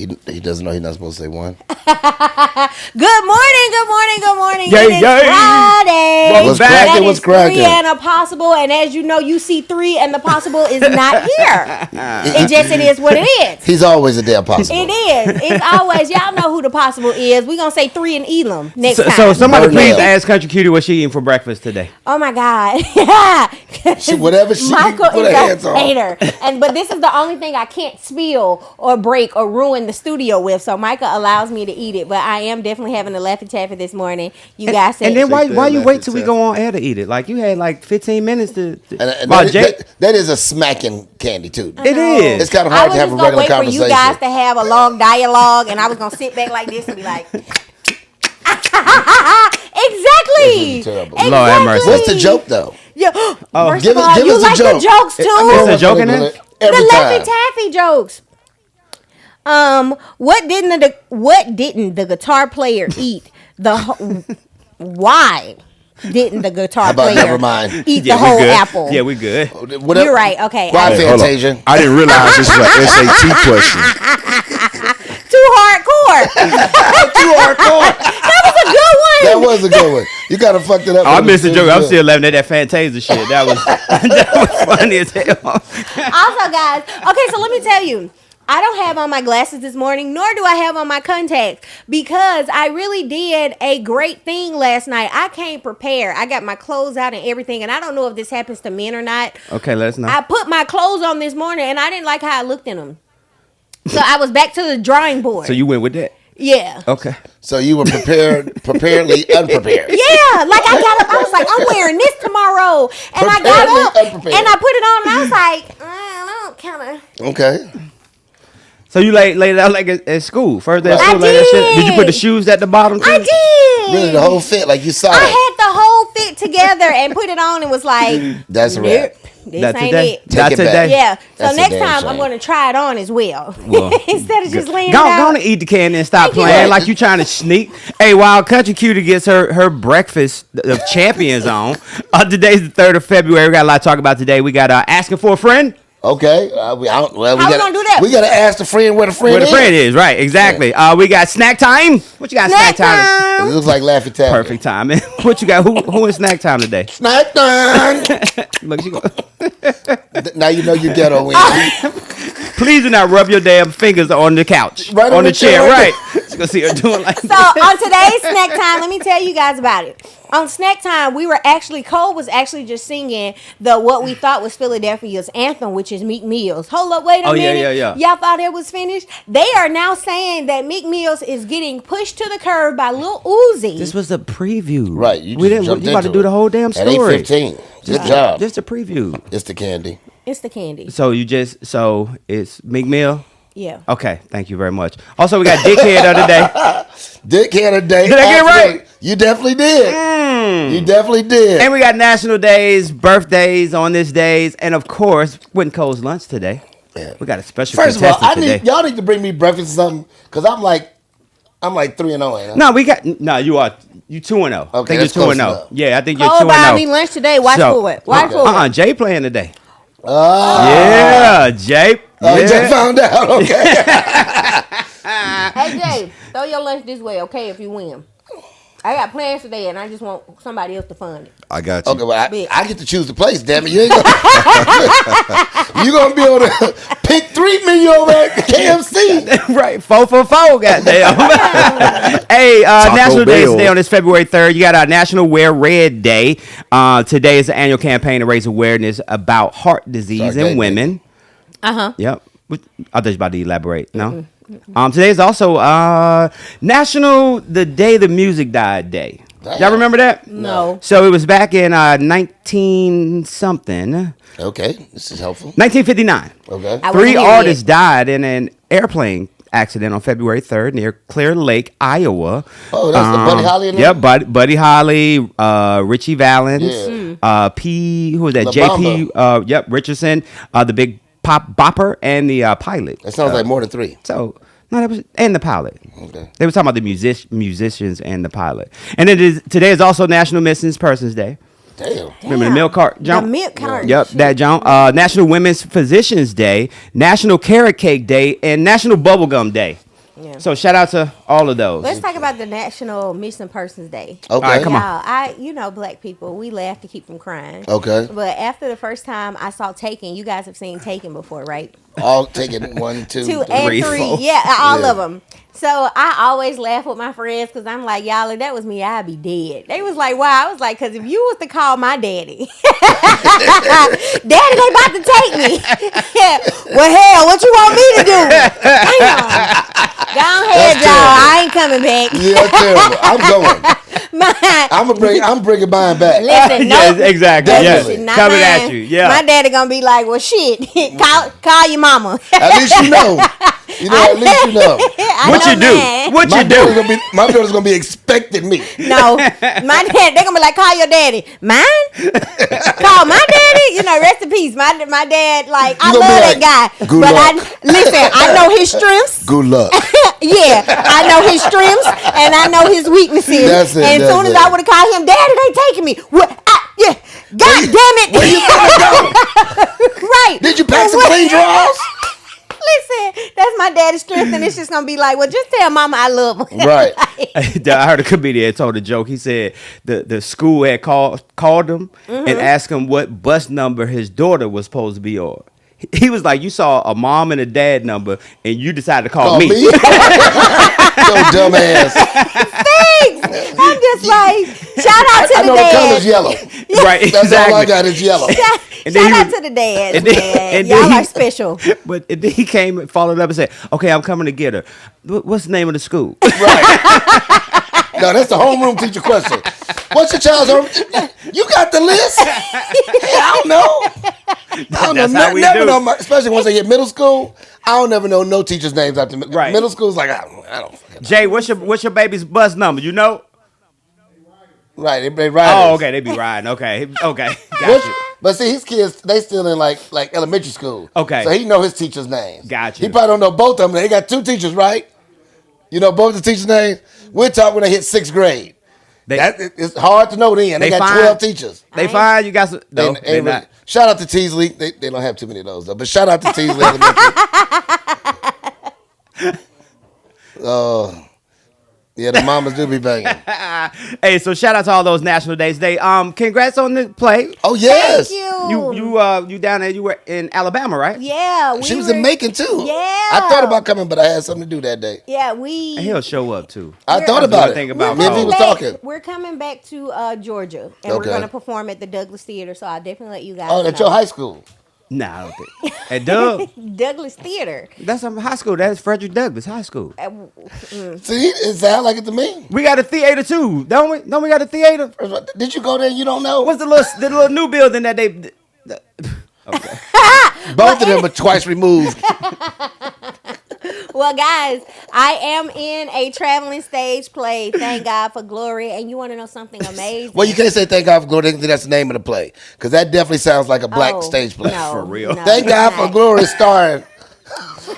He doesn't know he's not supposed to say one. Good morning. Yay, It is yay. Friday. What's cracking? That What's is Three cracking? and a possible, and as you know, you see three and the possible is not here. It is what it is. He's always a damn possible. It is. It's always, y'all know who the possible is. We're going to say three in Elam next time. So somebody Bird please Nail. ask Country Cutie what she eating for breakfast today. Oh my God. Whatever she Michael put is her hands a on. hater. But this is the only thing I can't spill or break or ruin the studio with. So Micah allows me to eat it. But I am definitely having a Laffy Taffy this morning. You guys said And then why you Laffy wait till we Taffy. go on air to eat it? Like you had like 15 minutes to. And Wow, Jay- that is a smacking candy too. It is. It's kind of I hard was to have just a gonna regular wait for conversation. you guys to have a long dialogue, and I was gonna sit back like this and be like, exactly. Terrible. Exactly. Lord have mercy. What's the joke though? Yeah. First give of us- all, give you us a like the joke. jokes too. It's a joke in it? Every The Laffy time. Taffy jokes. What didn't the guitar player eat? Why didn't the guitar How about player never mind? eat Yeah, the we whole good. apple? Yeah, we good. Whatever. You're right. Okay. Why Hey, hold on. Fantasia? I didn't realize this was an SAT question. Too hardcore. Too hardcore. That was a good one. That was a good one. You kind of fucked it up. Oh, I but it missed the was joke. I'm good. still laughing at that Fantasia shit. That was funny as hell. Also, guys, okay, so let me tell you. I don't have on my glasses this morning, nor do I have on my contacts, because I really did a great thing last night. I came prepared. I got my clothes out and everything, and I don't know if this happens to men or not. Okay, let us know. I put my clothes on this morning, and I didn't like how I looked in them. So I was back to the drawing board. So you went with that? Yeah. Okay. So you were preparedly unprepared. Yeah, like I got up, I was like, I'm wearing this tomorrow. And I got Preparedly up, unprepared. and I put it on, and I was like, I don't kind of. Okay. So you laid it out like at school, first day of Right. school, I like that shit. did. Did you put the shoes at the bottom too? I did. Really, the whole fit, like you saw I it. had the whole fit together and put it on and was like, That's a nope, wrap. this Not ain't today. it. Take Not it today. back. Yeah. So That's a next damn time I'm shame. going to try it on as well. Well, Instead of just laying Go it out. on and eat the candy and stop Thank you. playing like you trying to sneak. Hey, while Country Cutie gets her breakfast of champions on, today's the 3rd of February. We got a lot to talk about today. We got asking for a friend. Okay. We How we gotta gonna do that? We gotta ask the friend where the friend Where the is. friend is, right? Exactly. We got snack time. What you got? Snack time. It looks like Laffy Taffy. Perfect time. What you got? Who in snack time today? Snack time. Look, she go. Now you know you ghetto win. Please do not rub your damn fingers on the couch, Right on the chair, right? You gonna see her doing like So on today's snack time, let me tell you guys about it. On snack time, Cole was actually just singing what we thought was Philadelphia's anthem, which is Meek Mill's. Hold up, wait a Oh, yeah, minute. yeah. Y'all thought it was finished? They are now saying that Meek Mill's is getting pushed to the curb by Lil Uzi. This was a preview, Right. You we just didn't. jumped You about to into do it. the whole damn At story. 8:15. Good job. Just a preview. It's the candy. It's the candy. So it's Meek Mill. Yeah. Okay, thank you very much. Also, we got Dickhead of the day. Dickhead of the day. Did I get it right? Absolutely. You definitely did. You definitely did. And we got national days, birthdays on this days, and of course, Quentin Cole's lunch today. Yeah. We got a special First of all, contestant today. y'all need to bring me breakfast or something, because I'm like 3-0. Ain't I? No, we got you 2-0. I Okay, think that's you're close 2-0. enough. Yeah, I think you're Cole 2-0. buy me lunch today. Watch for it. Watch for it. Jay playing today. Ah. Yeah, Jay. Oh, Yeah. just found out. Okay. Hey, Jay, throw your lunch this way, okay, if you win. I got plans today, and I just want somebody else to fund it. I got you. Okay, well, Bitch. I get to choose the place, damn it. You ain't gonna, you gonna be able to pick 3 menu over at KFC. Right, 4 for 4, goddamn. Hey, National Days Bell. today on this February 3rd. You got our National Wear Red Day. Today is an annual campaign to raise awareness about heart disease Sorry, in women. Uh-huh. Yep. I thought you were about to elaborate. No? Today is also the day the music died day. Damn. Y'all remember that? No. So it was back in 19-something. Okay, this is helpful. 1959. Okay. I 3 wasn't here artists yet. died in an airplane accident on February 3rd near Clear Lake, Iowa. Oh, that's the Buddy Holly in there? Yep, Buddy Holly, Richie Valens, Yeah. who was that? La JP, Richardson, the big pop bopper, and the pilot. That sounds like more than 3. So, no, that was, and the pilot. Okay. They were talking about the musicians and the pilot. And today is also National Missing Persons Day. Damn. Remember the milk cart jump? The milk cart. Yep, that jump. National Women's Physicians Day, National Carrot Cake Day, and National Bubblegum Day. Yeah. So shout out to all of those. Let's talk about the National Missing Persons Day. Okay. All right, come on. Y'all, black people, we laugh to keep from crying. Okay. But after the first time I saw Taken, you guys have seen Taken before, right? All taking 1, 2, 2 3. and Three, 3. four. Yeah, all Yeah. of them. So I always laugh with my friends because I'm like, y'all, if that was me, I'd be dead. They was like, why? I was like, because if you was to call my daddy, daddy, they about to take me. Well, hell, what you want me to do? Damn. Go ahead, That's y'all. terrible. I ain't coming back. Yeah, terrible. I'm going. My- I'm bringing mine back. Listen, no, Yes, exactly. Definitely. Yes. not Coming mine. at you. Yeah. My daddy gonna be like, well, shit, call your mama. At least you know. You know, at least you know. I What know you do? mine. What My you do? daughter's gonna be expecting me. No, my dad. They gonna be like, call your daddy. Mine? Call my daddy? You know, rest in peace. My dad. Like, I You love gonna that be guy, like, "Good but luck." listen. I know his strengths. Good luck. Yeah, I know his strengths and I know his weaknesses. That's it, And as soon as that's I it. would have called him, Daddy, they taking me. What? Yeah. God damn it. Where you gonna go? Right. Did you pack some clean drawers? Listen, that's my daddy's strength, and it's just gonna be like, well, just tell mama I love her. Right. I heard a comedian told a joke. He said the school had called him and asked him what bus number his daughter was supposed to be on. He was like, you saw a mom and a dad number, and you decided to call me. Yo, dumbass. Thanks. I'm just like, shout out to I the know the color's dad. yellow. Right, That's exactly. all I got is yellow. And then Shout he out was- to the dads, and then- man. and then Y'all he- are special. But then he came and followed up and said, okay, I'm coming to get her. What's the name of the school? Right. No, that's the homeroom teacher question. What's your child's home? You got the list? I don't know. I don't That's know. how we Never do. know. Especially once they hit middle school, I don't never know no teachers' names after Right. middle school. Is like I don't. fucking- Jay, what's your baby's bus number? You know? Right. They riders. Oh, okay, they be riding. Okay, okay, got Which- you. But see, his kids, they still in like elementary school. Okay. So he know his teacher's names. Got you. He probably don't know both of them. They got 2 teachers, right? You know both the teachers' names? We're talking when they hit 6th grade. It's hard to know then. They got fine. 12 teachers. They fine. You got some. No, Ain't they really- not. Shout out to Teasley. They don't have too many of those though. But shout out to Teasley Elementary. Oh, yeah, the mamas do be banging. Hey, so shout out to all those national days today. Congrats on the play. Oh yes, Thank You down there? You were in Alabama, right? Yeah. she was in Macon too. Yeah. I thought about coming, but I had something to do that day. Yeah, He'll show up too. I thought That's about one it. thing about Me and he was talking. We're coming back to Georgia, and we're Okay. going to perform at the Douglas Theater. So I'll definitely let you guys Oh, know. at your high school. Nah, I don't think. At Doug, Douglas Theater. that's high school. That's Frederick Douglass High School. See, it sounds like it to me. We got a theater too, don't we? Don't we got a theater? Did you go there and you don't know? What's the little new building that they? Okay. Both of them are twice removed. Well, guys, I am in a traveling stage play. Thank God for glory. And you want to know something amazing? Well, you can't say thank God for glory. That's the name of the play. Because that definitely sounds like a black Oh, stage play. no, For real. no, Thank it's God for not. glory starring.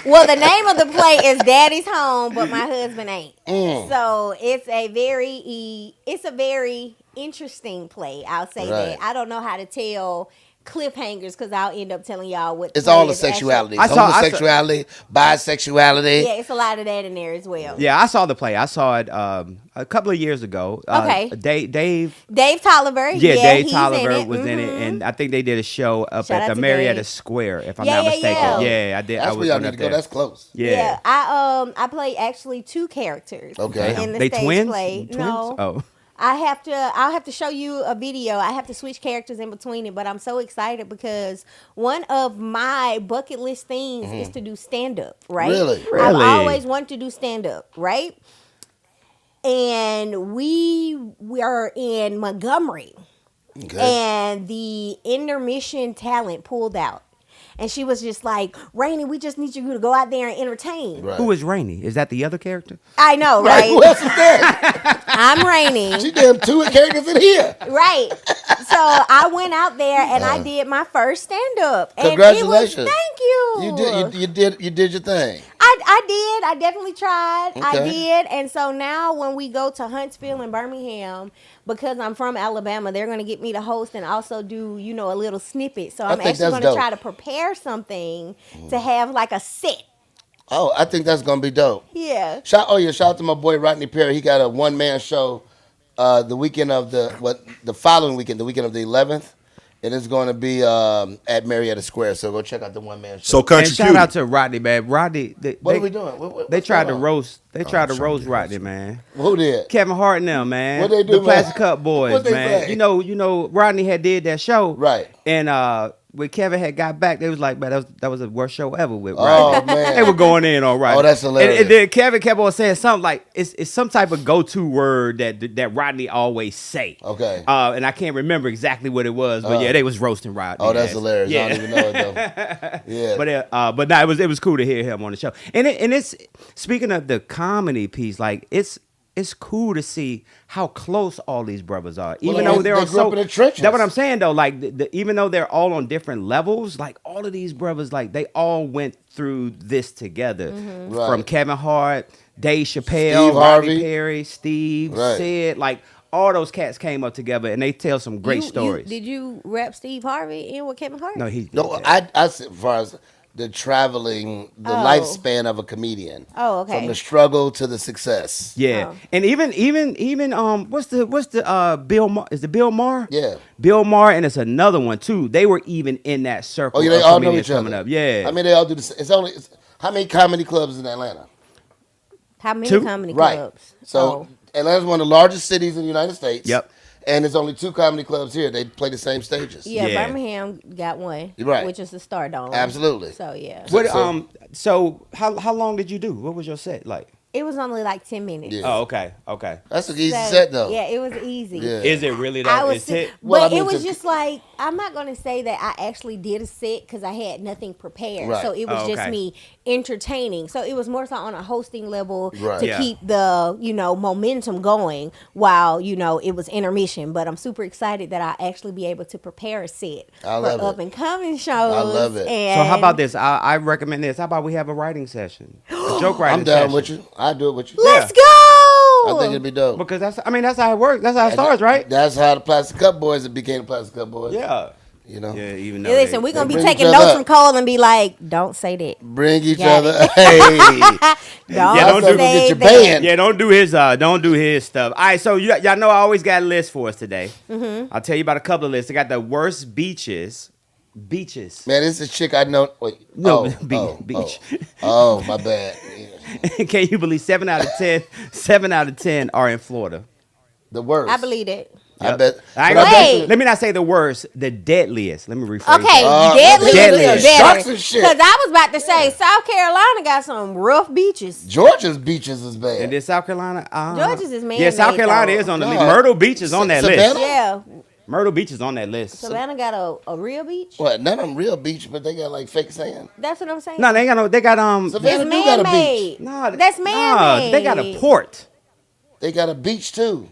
Well, the name of the play is Daddy's Home, but my husband ain't. Mm. So it's a very interesting play. I'll say Right. that. I don't know how to tell cliffhangers because I'll end up telling y'all what. It's play all the is actually- sexuality. I saw- Homosexuality, bisexuality. Yeah, it's a lot of that in there as well. Yeah, I saw the play. I saw it a couple of years ago. Okay. Dave. Dave Tolliver. Yeah, Dave he's Tolliver in it. was in it, Mhm. and I think they did a show up Shout at out the to Marietta Dave. Square, if I'm Yeah, not yeah, mistaken. yeah. Yeah, I did. That's I where was y'all going need up to go. there. That's close. Yeah. I play actually 2 characters. Okay. In the They stage twins? play. Twins? No. Oh. I'll have to show you a video. I have to switch characters in between it, but I'm so excited because one of my bucket list things is to do stand up, right? Really? Really? I've always wanted to do stand up, right? And we are in Montgomery, Okay. and the intermission talent pulled out. And she was just like, Rainey, we just need you to go out there and entertain. Right. Who is Rainey? Is that the other character? I know, Right. right? Who else is there? I'm Rainey. She damn 2 characters in here. Right. So I went out there and I did my first stand up. Congratulations. Thank you. You did your thing. I did. I definitely tried. I Okay. did. And so now when we go to Huntsville and Birmingham, because I'm from Alabama, they're going to get me to host and also do, a little snippet. So I'm think actually that's going to dope. try to prepare something to have like a set. Oh, I think that's gonna be dope. Yeah. Shout out to my boy Rodney Perry. He got a one man show the weekend of the following weekend, the weekend of the 11th. And it's going to be at Marietta Square. So go check out the one man show. So And country shout cutie. out to Rodney, man. Rodney, What are we doing? They What's tried to going on? roast. They tried to roast Rodney, man. Who did? Kevin Hart and them, man. What they do, The man? Plastic Cup Boys, What they man. say? You know, Rodney had did that show, Right. And when Kevin had got back, they was like, man, that was the worst show ever with Oh, Rodney. man. They were going in on Rodney. Oh, that's hilarious. And then Kevin kept on saying something like it's some type of go-to word that Rodney always say. Okay. And I can't remember exactly what it was, but yeah, they was roasting Rodney. Oh, that's ass. hilarious. Yeah. I don't even know it though. Yeah. But no, it was cool to hear him on the show. And it's speaking of the comedy piece, like it's cool to see how close all these brothers are, even Well, though they're they all grew up in the trenches. That's what I'm saying though. Like even though they're all on different levels, like all of these brothers, like they all went through this together. Mm-hmm. Right. From Kevin Hart, Dave Chappelle, Steve Rodney Harvey. Perry, Steve, Right. Sid, like all those cats came up together and they tell some great stories. Did you rap Steve Harvey in with Kevin Hart? No, he No, I said as far as the traveling, the lifespan of a comedian. Oh, okay. From the struggle to the success. Yeah, Oh. and even what's the Bill Maher? Is it Bill Maher? Yeah. Bill Maher, and it's another one too. They were even in that circle. Oh, yeah, they of all know comedians each other. coming up. Yeah, I mean, they all do the same. How many comedy clubs in Atlanta? How many Two? comedy Right. clubs? So Oh. Atlanta's one of the largest cities in the United States. Yep. And there's only 2 comedy clubs here. They play the same stages. Yeah, Yeah. Birmingham got one, Right. which is the Stardome. Absolutely. So yeah, What So- so how long did you do? What was your set like? it was only like 10 minutes. Yeah. Oh, okay. That's an easy So, set though. Yeah, it was easy. Yeah. Is it really I though? was, Is it? Well, but I mean, it was to- just like I'm not gonna say that I actually did a set because I had nothing prepared. Right. So it was Oh, just okay. me entertaining. So it was more so on a hosting level Right. to Yeah. keep the momentum going while it was intermission. But I'm super excited that I actually be able to prepare a set I for love it. up and coming shows. I love it. And So how about this? I recommend this. How about we have a writing session, a joke writing I'm down session? with you. I'll do it with you. Let's go. I think it'd be dope. Because that's how it works. That's how it starts, right? That's how the Plastic Cup Boys became the Plastic Cup Boys. Yeah. You know? Yeah. Even though Yeah, listen, they- we're gonna be bring taking each other notes up. from Cole and be like, "Don't say that. Bring each Got other. it. Hey. Don't Yeah, don't say do- get your that." band. Yeah, don't do his stuff. All right, so y'all know I always got a list for us today. I'll tell you about a couple of lists. I got the worst beaches. Beaches. Man, this is a chick I know. Wait. No, oh, beach. Oh, my bad. Yeah. Can you believe 7 out of 10 are in Florida? The worst. I believe it. I Yep. bet. I ain't but I gonna- Wait. let me not say the worst, the deadliest. Let me rephrase Okay, that. deadly deadly. is Sharks better. and shit. Because I was about to say South Carolina got some rough beaches. Georgia's beaches is bad. And then South Carolina. Georgia's is Yeah, man-made, South Carolina though. is on the No. list. Myrtle Beach is on that Savannah? list. Yeah, Myrtle Beach is on that list. Savannah got a real beach. What? None of them real beach, but they got like fake sand. That's what I'm saying. No, they ain't got no. They got Savannah it's do got a beach. man-made. No, That's man-made. they got a port. They got a beach too.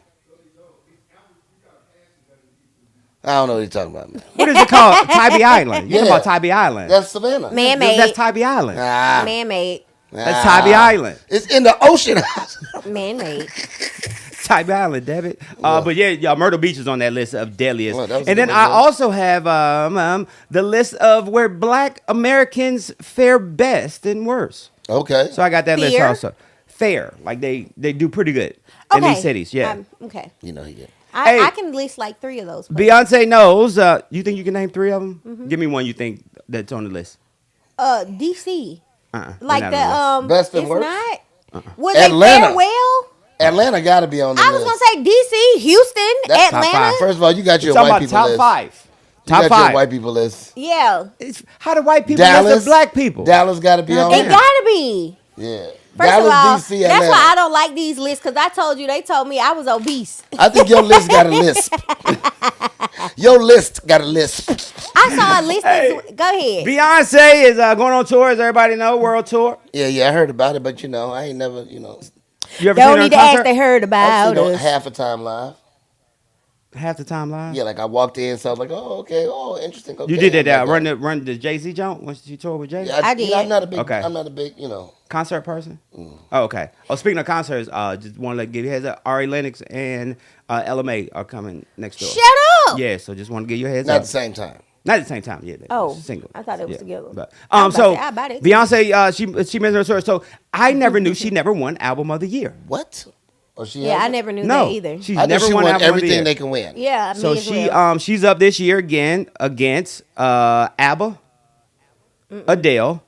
I don't know what you're talking about, man. What is it called? Tybee Island. You Yeah. talking about Tybee Island? That's Savannah. Man-made. That's Tybee Island. Nah, Man-made. That's Tybee Island. It's in the ocean. Man-made. Tybee Island, damn it. But yeah, Myrtle Beach is on that list of deadliest. Well, that was and a then good I one. also have the list of where Black Americans fare best and worse. Okay. So I got that list Fair? also. Fair, like they do pretty good in Okay. these cities. Yeah. Okay. You know he get. Hey. I can list like 3 of those. places. Beyonce knows. You think you can name 3 of them? Mm-hmm. Give me one you think that's on the list. DC. They're Like not the on Best and it's worst? not. Was they Atlanta. fare well? Atlanta got to be on the I list. was gonna say DC, Houston, That's top Atlanta. five. First of all, you got the your list. white Talking people about top list. 5. You Top got 5. your white people list. Yeah, How do white people Dallas, list the black people? Dallas got to be on it there. gotta be. Yeah. First Dallas, of all, DC, that's Atlanta. why I don't like these lists because they told me I was obese. I think your list got a lisp. Your list got a lisp. I saw a list. Hey. Go ahead. Beyonce is going on tour, as everybody know, world tour. Yeah, I heard about it, but I ain't never, You ever They seen don't her need in to ask concert? they heard I've about seen it us. half a time live. Half the time live? Yeah, like I walked in, so I was like, oh, okay, oh, interesting. Okay. You did that, I'm like, run the Jay-Z jump when you toured with Jay? Yeah, I did. I'm not a big, Okay. I'm not a big, Concert person? Oh, okay. Oh, speaking of concerts, just want to give you a heads up. Ari Lennox and LMA are coming next door. Shut up. Yeah, so just want to give you a heads not at up. the same time. Not at the same time. Yeah. They Oh, was single. I thought it was Yeah. together. But, I was about so to say, I bet it. Beyonce, she mentioned her story. So I never knew she never won Album of the Year. What? Or she Yeah, I hasn't? never knew No, that either. she's I know never she won won Album of the everything Year. they can win. Yeah, So me as well. she's up this year again against ABBA, Adele,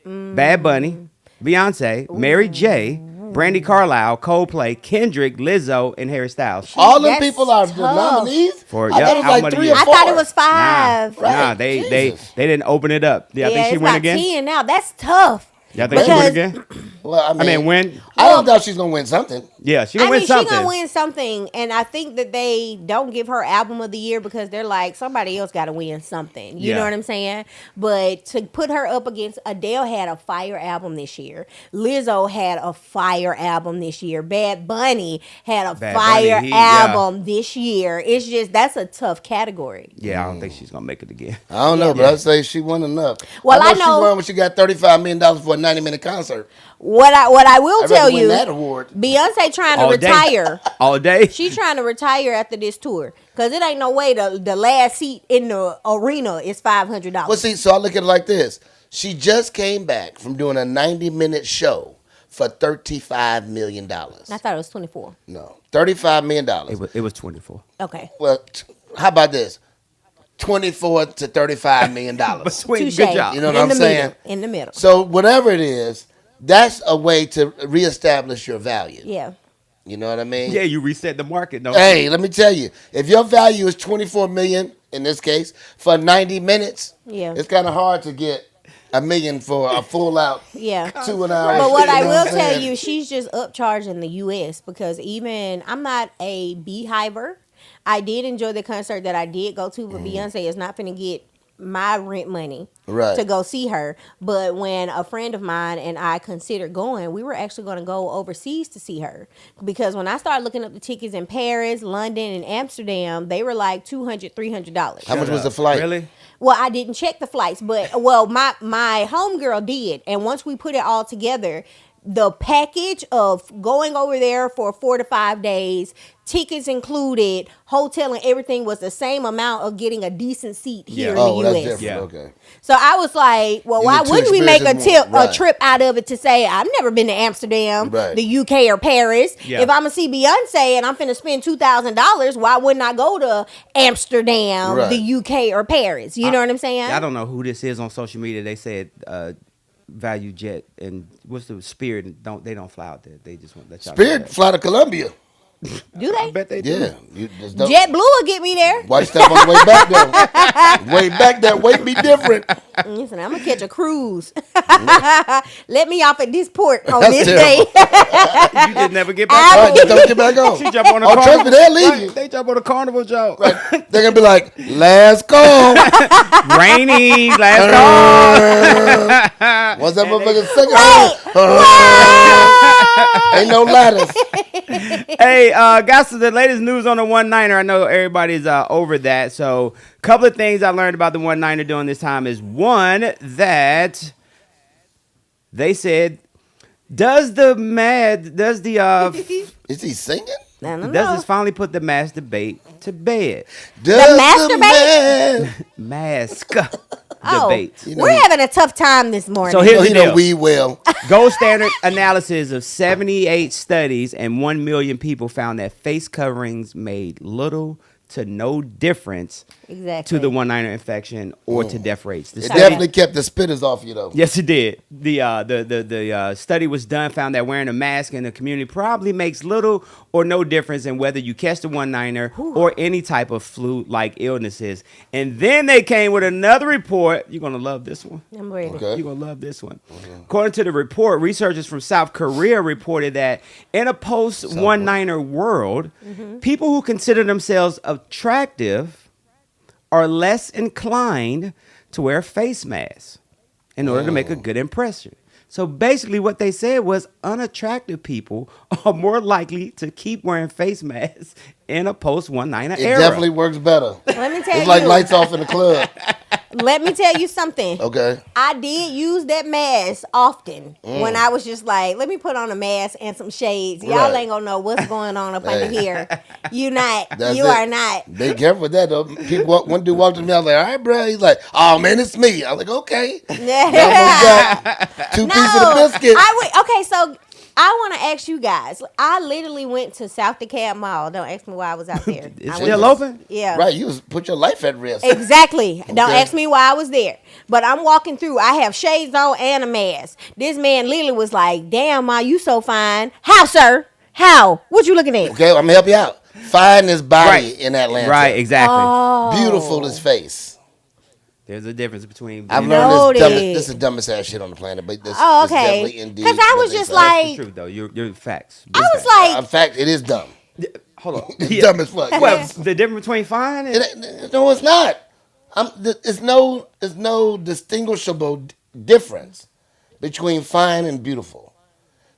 Bad Bunny, Beyonce, Mary J, Brandy Carlisle, Coldplay, Kendrick, Lizzo, and Harry Styles. All them That's people are the tough. nominees? For- I yeah, thought it was album of like the 3 year. or I 4. thought it was 5. Nah, they Jesus. didn't open it up. Yeah, I think she it's win about again. 10 now. That's tough. Yeah, I think she win Because- again. Well, I mean, win. I don't doubt she's going to win something. Yeah, she gonna win she something. gonna win something, and I think that they don't give her album of the year because they're like somebody else got to win something. You Yeah. know what I'm saying? But to put her up against Adele had a fire album this year. Lizzo had a fire album this year. Bad Bunny had a Bad fire Bunny, yeah. album this year. It's just that's a tough category. Yeah, I don't think she's gonna make it again. I don't know, but I'd say she won enough. Well, I she know- won when she got $35 million for a 90-minute concert. What I will I'd tell rather win you, that award. Beyonce trying to All day. retire. All day. She trying to retire after this tour because it ain't no way the last seat in the arena is $500. Well, see, so I look at it like this. She just came back from doing a 90-minute show for $35 million. I thought it was 24. No, $35 million. It was 24. Okay. Well, how about this? 24 to $35 million. Between, Touche. good job. You know what In I'm the saying? middle, in the middle. So whatever it is, that's a way to reestablish your value. Yeah. You know what I mean? Yeah, you reset the market. No. Hey, let me tell you, if your value is 24 million in this case for 90 minutes, Yeah. it's kind of hard to get $1 million for a full out Yeah. 2 hours. But what you I know will I'm tell saying? you, she's just upcharging the U.S. because even I'm not a beehiver. I did enjoy the concert that I did go to, but Beyonce is not finna get my rent money Right. to go see her. But when a friend of mine and I considered going, we were actually going to go overseas to see her because when I started looking up the tickets in Paris, London, and Amsterdam, they were like $200, $300. How much was the flight? Really? Well, I didn't check the flights, but my homegirl did, and once we put it all together, the package of going over there for 4 to 5 days, tickets included, hotel and everything was the same amount of getting a decent seat here Oh, in that's the U.S. different. Yeah. Okay. So I was like, well, You why were too wouldn't we make a experienced more. Right. trip out of it to say I've never been to Amsterdam, Right. the UK, or Paris? Yeah. If I'm gonna see Beyonce and I'm finna spend $2,000, why wouldn't I go to Amsterdam, Right. the UK, or Paris? You know what I'm saying? I don't know who this is on social media. They said Value Jet and what's the Spirit? They don't fly out there. They just want to let y'all know Spirit that. fly to Columbia. Do I they? bet they do. Yeah. You just don't. JetBlue will get me there. Why you step on the way back though? Way back, that weight be different. Listen, I'm gonna catch a cruise. Let me off at this port on That's this terrible. day. You just never get I back All on. right, just don't get back on. She jump on the Oh, carnival. trust me, they'll leave Right, you. They jump on the carnival joke. They're gonna be like, last call. Rainy, last call. What's that motherfucker singing? Right. Ain't no ladders. Hey, guys, so the latest news on the one-niner. I know everybody's over that. So, a couple of things I learned about the one-niner during this time is one, that they said, does the Is he singing? I don't does know. this finally put the mask debate to bed? Does masturbate? man- Mask Oh, debate. You know, we're having a tough time this morning. So here's Oh, the he deal. don't weed well. Gold standard analysis of 78 studies and 1 million people found that face coverings made little to no difference Exactly. to the one-niner infection or to death rates. The It study- definitely kept the spitters off you though. Yes, it did. The study was done, found that wearing a mask in the community probably makes little or no difference in whether you catch the one-niner or any type of flu-like illnesses. And then they came with another report. You're going to love this one. I'm ready. Okay. You're going to love this one. According to the report, researchers from South Korea reported that in a post-one-niner world, people who consider themselves attractive are less inclined to wear face masks in order to make a good impression. So basically what they said was unattractive people are more likely to keep wearing face masks in a post-one-niner It era. definitely works better. Let me tell It's you. like lights off in the club. let me tell you something. Okay. I did use that mask often when I was just like, let me put on a mask and some shades. Y'all Right. ain't gonna know what's going on up under here. You not. That's You it. are not. Be careful with that though. One dude walked to me. I was like, "All right, bro." He's like, "Oh man, it's me." I was like, "Okay." Yeah. Got 2 pieces of biscuit. Okay, so I want to ask you guys. I literally went to South DeKalb Mall. Don't ask me why I was out there. It's I still went to- open? Yeah. Right, you was put your life at risk. Exactly. Don't Okay. ask me why I was there. But I'm walking through. I have shades on and a mask. This man literally was like, "Damn, Ma, you so fine." How, sir? How? What you looking at? Okay, I'm gonna help you out. Find this body Right. in Atlanta. Right, exactly. Oh. Beautiful as face. There's a difference between. I've being- learned Noted. this is the dumbest ass shit on the planet, but this, Oh, this okay. definitely indeed. 'Cause I what was they just say. like- That's the truth, though. You're facts. I was like, In fact, it is dumb. Hold on. It's dumb as fuck. Well, the difference between fine and No, it's not. It's no distinguishable difference between fine and beautiful.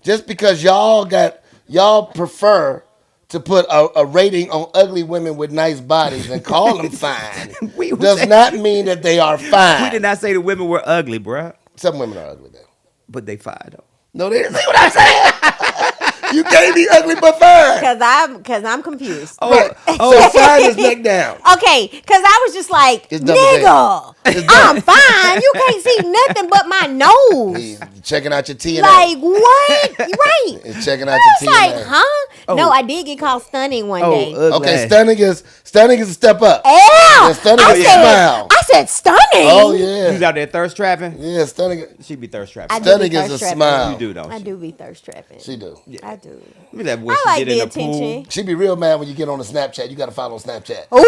Just because y'all prefer to put a rating on ugly women with nice bodies and call them fine We would does say- not mean that they are fine. we did not say the women were ugly, bruh. Some women are ugly though. But they fine though. No, they didn't see what I'm saying. You can't be ugly but fine. cause I'm confused. Right. So fine is neck down. Okay, cause I was just like, It's double J. nigga, It's I'm fine. You can't see nothing but my nose. He's checking out your TNA. Like what? Right? He's checking I out was your like, TNA. huh? Oh. No, I did get called stunning one Oh, day. ugly. Okay, stunning is a step up. Yeah, Yeah, stunning I is a said, smile. I said stunning. Oh Who's yeah, out there thirst trapping? yeah. Stunning. She be thirst I trapping. do Stunning be is a thirst trapping. smile. You do, don't I you? do be thirst trapping. She do. I do. Look at that what I she like did the in the pool. attention. She be real mad when you get on the Snapchat. You got to follow Snapchat. Ooh.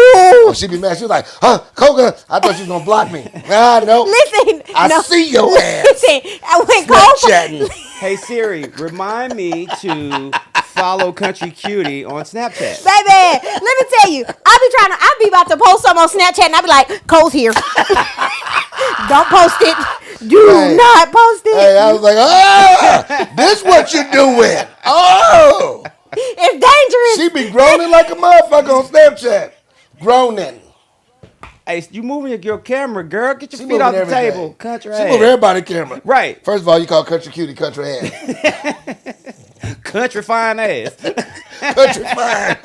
Oh, she be mad. She was like, "Huh, Coca? I thought she was gonna block me." Ah, no. Listen, I no. see your ass. Listen, I went cold. Snapchatting. Hey Siri, remind me to follow Country Cutie on Snapchat. Baby, let me tell you, I be about to post something on Snapchat and I be like, Cole's here. Don't post it. Do Hey. not post it. Hey, I was like, "Ah, this what you doing?" Oh, It's dangerous. she be groaning like a motherfucker on Snapchat. Groaning. Hey, you moving your camera, girl? Get your She feet moving off the everything. table. Country She ass. move everybody camera. Right. First of all, you call Country Cutie country ass. Country fine ass. Country fine.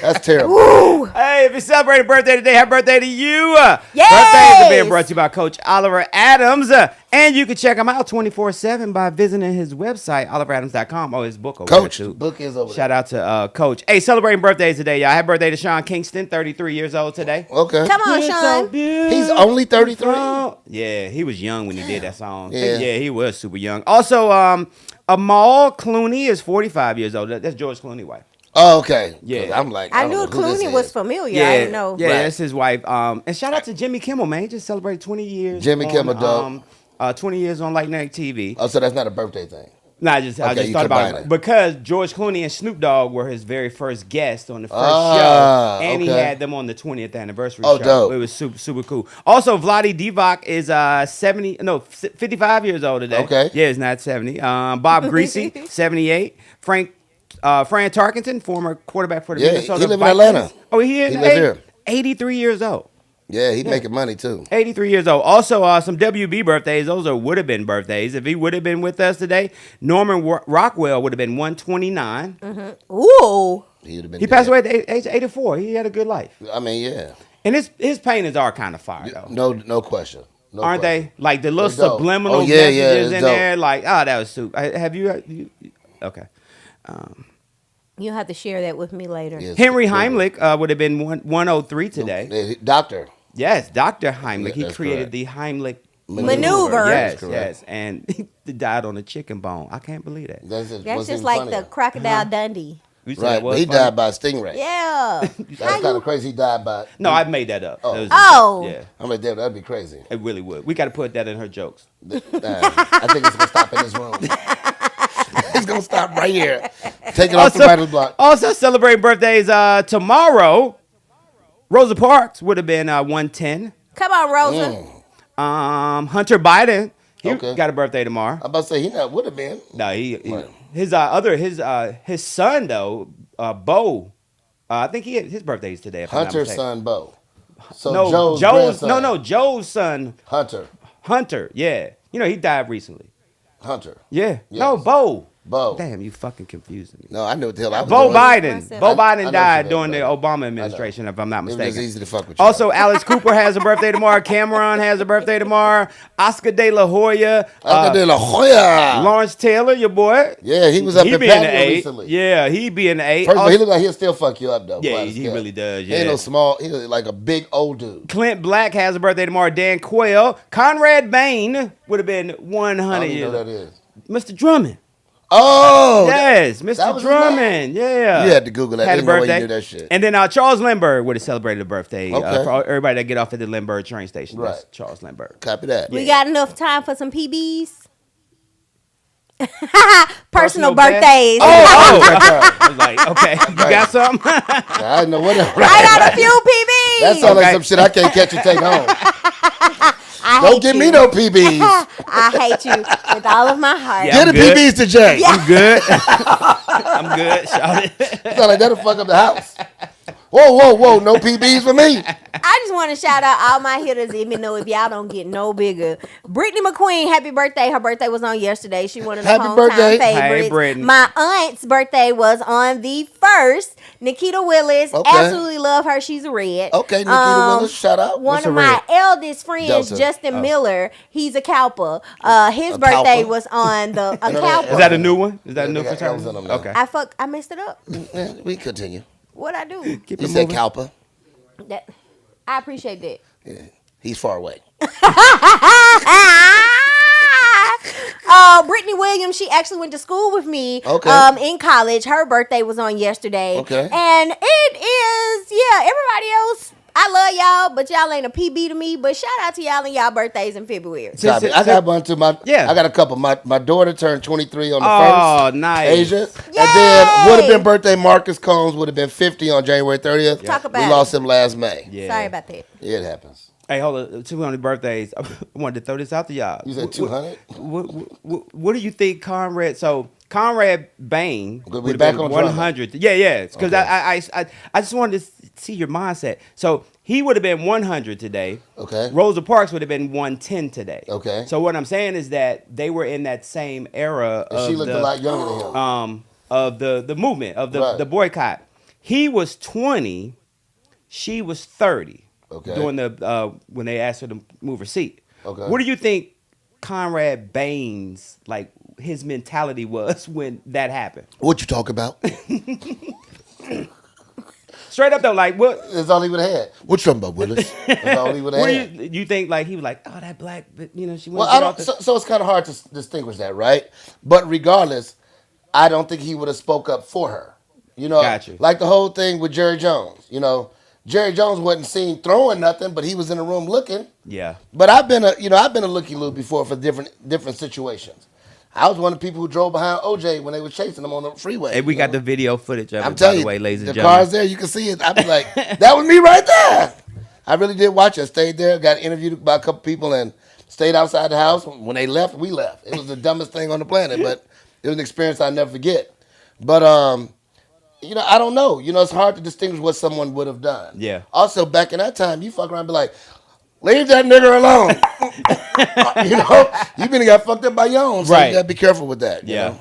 That's terrible. Hey, if you're celebrating birthday today, happy birthday to you. Yes! Birthdays are being brought to you by Coach Oliver Adams. And you can check him out 24/7 by visiting his website, oliveradams.com, or his book over Coach, there, the too. book is over Shout out to Coach. Hey, celebrating birthdays today, y'all. Happy birthday to Sean Kingston, 33 years old today. there. Okay. Come on, It's so Sean. He's only 33. beautiful. Yeah, he was young when he did that song. Yeah. Yeah, he was super young. Also, Amal Clooney is 45 years old. That's George Clooney's wife. Oh, okay. Yeah. 'Cause I'm like, I don't knew know who this Clooney was is. familiar. I didn't know. Yeah, Right. that's his wife. And shout out to Jimmy Kimmel, man. He just celebrated 20 years. Jimmy Kimmel, dope. 20 years on Late Night TV. Oh, so that's not a birthday thing. Nah, I just Okay, you thought about combine it it. because George Clooney and Snoop Dogg were his very first guests on the first Ah, show, and he okay. had them on the 20th anniversary Oh, show. dope. It was super cool. Also, Vladi Divac is 55 years old today. Okay. Yeah, it's not 70. Bob Greasy, 78. Fran Tarkenton, former quarterback for the Yeah, Minnesota he live in Vikings. Atlanta. Oh, he is? He live here. 83 years old. Yeah, he making money too. 83 years old. Also, some WB birthdays. Those are would have been birthdays. If he would have been with us today, Norman Rockwell would have been 129. Ooh. He would have been. He passed away at the age of 84. He had a good life. I mean, yeah. And his paintings are kind of fire, though. No question. No Aren't question. they? Like the little They're dope. subliminal Oh, yeah, messages yeah, it's in dope. there. Like, oh, that was super. Have you okay. You'll have to share that with me later. Yes. Henry Heimlich would have been 103 today. Yeah, Doctor. Yes, Dr. Heimlich. Yeah, he that's created correct. the Heimlich Maneuver. Yes, correct. yes. And he died on a chicken bone. I can't believe that. That's That's just like the Crocodile Dundee. You said right. that was But he funny? died by a stingray. Yeah. That's kind of crazy. He died by. No, I made that up. Oh. That was- Oh. Yeah, I'm like, damn, that'd be crazy. it really would. We got to put that in her jokes. I think it's gonna stop in this room. It's gonna stop right here. Take it off the writer's block. Also celebrating birthdays tomorrow. Rosa Parks would have been 110. Come on, Rosa. Hunter Biden, he Okay. got a birthday tomorrow. I'm about to say he not would have been. No, Right. his son though, Bo. I think his birthday is today. If I'm not Hunter's mistaken. son Bo. So no, Joe's Joe's grandson. Joe's son, Hunter. Hunter. Yeah, he died recently. Hunter. Yeah, Yes. no, Bo. Bo. Damn, you fucking confusing me. No, I know what the hell I was Bo doing. Biden. Myself. Bo I know Biden what died you during meant, the bro. Obama administration, if I'm not It was mistaken. just easy to fuck with you. Also, Alice Cooper has a birthday tomorrow. Cameron has a birthday tomorrow. Oscar De La Hoya. Oscar De La Hoya. Lawrence Taylor, your boy. Yeah, he was up in be in the Patio eight. recently. Yeah, he be in the eight. First of all, he Also- look like he'll still fuck you up though. Yeah, quiet as he kept. really does, He ain't yeah. no small. He look like a big old dude. Clint Black has a birthday tomorrow. Dan Quayle. Conrad Bain would have been I 100 don't even know years who old. that is. Mr. Drummond. Oh, Yes, that Mr. was his Drummond. Yeah. You had to Google that. Had a Ain't no way you birthday. knew that shit. And then Charles Lindbergh would have celebrated a birthday Okay. for everybody that get off at the Lindbergh train station. That's Right. Charles Lindbergh. Copy that. We got enough time for some PBs. Personal best? birthdays. I was like, okay, you got something? I didn't know what. I got a few PBs. That sounds like Okay. some shit I can't catch and take home. I Don't hate give you. me no PBs. I hate you with all of my heart. Yeah. Get the I'm good. PBs to Jay. You good? I'm good. Shout it. Sound like that'll fuck up the house. Whoa, no PBs for me. I just want to shout out all my hitters, even though if y'all don't get no bigger. Brittany McQueen, happy birthday. Her birthday was on yesterday. She one of the Happy hometown birthday. Hey, favorites. Brittany. My aunt's birthday was on the 1st. Nikita Willis, Okay. absolutely love her. She's a red. Okay, Nikita Willis, shout out. One What's of a my red? eldest friends, Delta. Justin Miller, he's a Cowper. His A birthday Cowper? was on the a No, Cowper. Is that a new one? Is that a Yeah, new they got fraternity? L's in them now. Okay. I messed it up. Yeah, we continue. What I do? Keep He it said moving. Kalpa. That, I appreciate that. Yeah, he's far away. Brittany Williams, she actually went to school with me Okay. in college. Her birthday was on yesterday. Okay. And it is, everybody else, I love y'all, but y'all ain't a PB to me. But shout out to y'all and y'all birthdays in February. Copy. I got one too. Yeah. I got a couple. My daughter turned 23 on the Oh, first. nice. Asia. And Yay! then would have been birthday. Marcus Combs would have been 50 on January 30th. Talk about We it. lost him last May. Yeah. Sorry about that. Yeah, it happens. Hey, hold on. 200 birthdays. I wanted to throw this out to y'all. You said 200? What do you think Conrad? So Conrad Bain Good, we would have back been on drama. 100. Yeah. Because Okay. I just wanted to see your mindset. So he would have been 100 today. Okay. Rosa Parks would have been 110 today. Okay. So what I'm saying is that they were in that same era And of she looked a lot younger than him. of the movement of Right. the boycott. He was 20, she was 30. Okay. During the when they asked her to move her seat. Okay. What do you think Conrad Bain's his mentality was when that happened? What you talk about? Straight up though, what? That's all he would have had. What you talking about, Willis? That's all he would have What do had. you think? He was like, oh, that black, but she Well, went. I don't. So it's kind of hard to distinguish that, right? But regardless, I don't think he would have spoke up for her. Got you. Like the whole thing with Jerry Jones. Jerry Jones wasn't seen throwing nothing, but he was in the room looking. Yeah. But I've been a looky loo before for different situations. I was one of the people who drove behind OJ when they were chasing him on the freeway. Hey, we you got know? the video footage of I'm it, by telling the you, way, ladies and the gentlemen. car's there. You can see it. I'd be like, that was me right there. I really did watch it. I stayed there, got interviewed by a couple people, and stayed outside the house. When they left, we left. It was the dumbest thing on the planet, but it was an experience I'll never forget. But I don't know. It's hard to distinguish what someone would have done. Yeah. Also, back in that time, you fuck around and be like, leave that nigger alone. You been got fucked up by your own, so Right. you gotta be careful with that. you Yeah. know?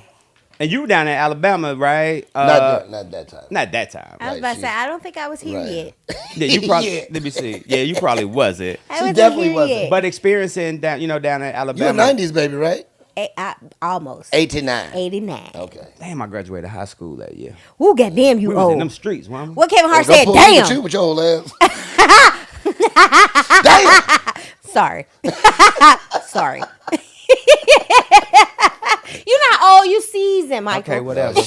And you were down in Alabama, right? Not that time. Not that time. I was Right, about to she- say, I don't think I was here Right. yet. Yeah, you probably. Yeah. Let me see. Yeah, you probably wasn't. I She wasn't definitely here wasn't. yet. But experiencing down in You a Alabama. 90s baby, right? Almost. 89. 89. Okay. Damn, I graduated high school that year. Ooh, goddamn, you We was in them old. streets, mama. What Kevin Hart Go said, pull you with you damn. with your old ass. Damn. Sorry. Sorry. You're not old, you seasoned, Michael. Okay, whatever.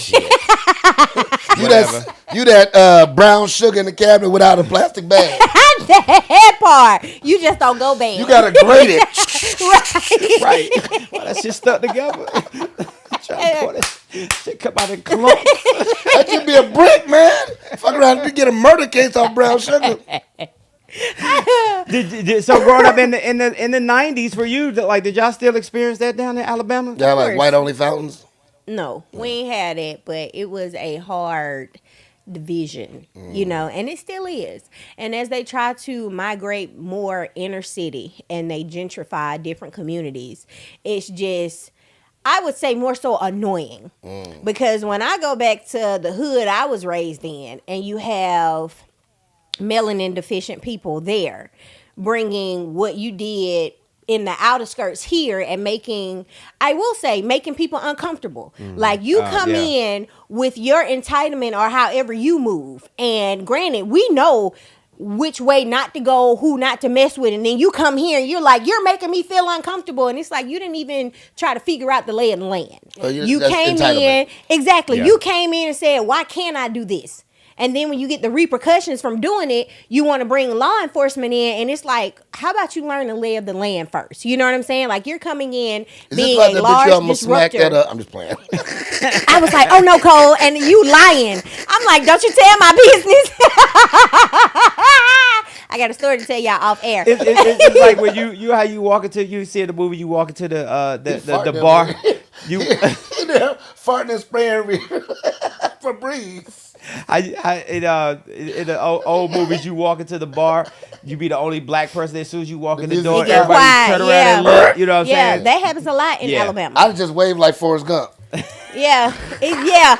You that brown sugar in the cabinet without a plastic bag. Oh, That part. You just don't go bad. You gotta grate it. Right. Well, that shit stuck together. Trying to pour that shit come out in clumps. That should be a brick, man. Fuck around and get a murder case off brown sugar. So growing up in the 90s for you, did y'all still experience that down in Alabama? Y'all like course. white only fountains? No, we ain't had it, but it was a hard division, you know, and it still is. And as they try to migrate more inner city and they gentrify different communities, it's just, I would say, more so annoying. Because when I go back to the hood I was raised in, and you have melanin deficient people there bringing what you did in the outer skirts here and making, I will say, making people uncomfortable. Like you come yeah. in with your entitlement or however you move, and granted, we know which way not to go, who not to mess with, and then you come here and you're like, you're making me feel uncomfortable, and it's like you didn't even try to figure out the lay of the land. Oh, You that's came entitlement. in, exactly, Yeah. you came in and said, why can't I do this? And then when you get the repercussions from doing it, you want to bring law enforcement in, and it's like, how about you learn the lay of the land first? You know what I'm saying? Like, you're coming in Is being this about a that bitch large you almost smacked disruptor. at? I'm just playing. I was like, oh no, Cole, and you lying. I'm like, don't you tell my business. I got a story to tell y'all off air. It's like when you how you walk into, you see in the movie, you walk into the farting bar. everywhere. You In there, farting and spraying for breeze. in the old movies, you walk into the bar, you be the only black person. As soon as you walk in the music door, get everybody quiet, turn around yeah. and look. You know what I'm Yeah, saying? that happens a lot in Yeah. Alabama. I just waved like Forrest Gump. Yeah, yeah.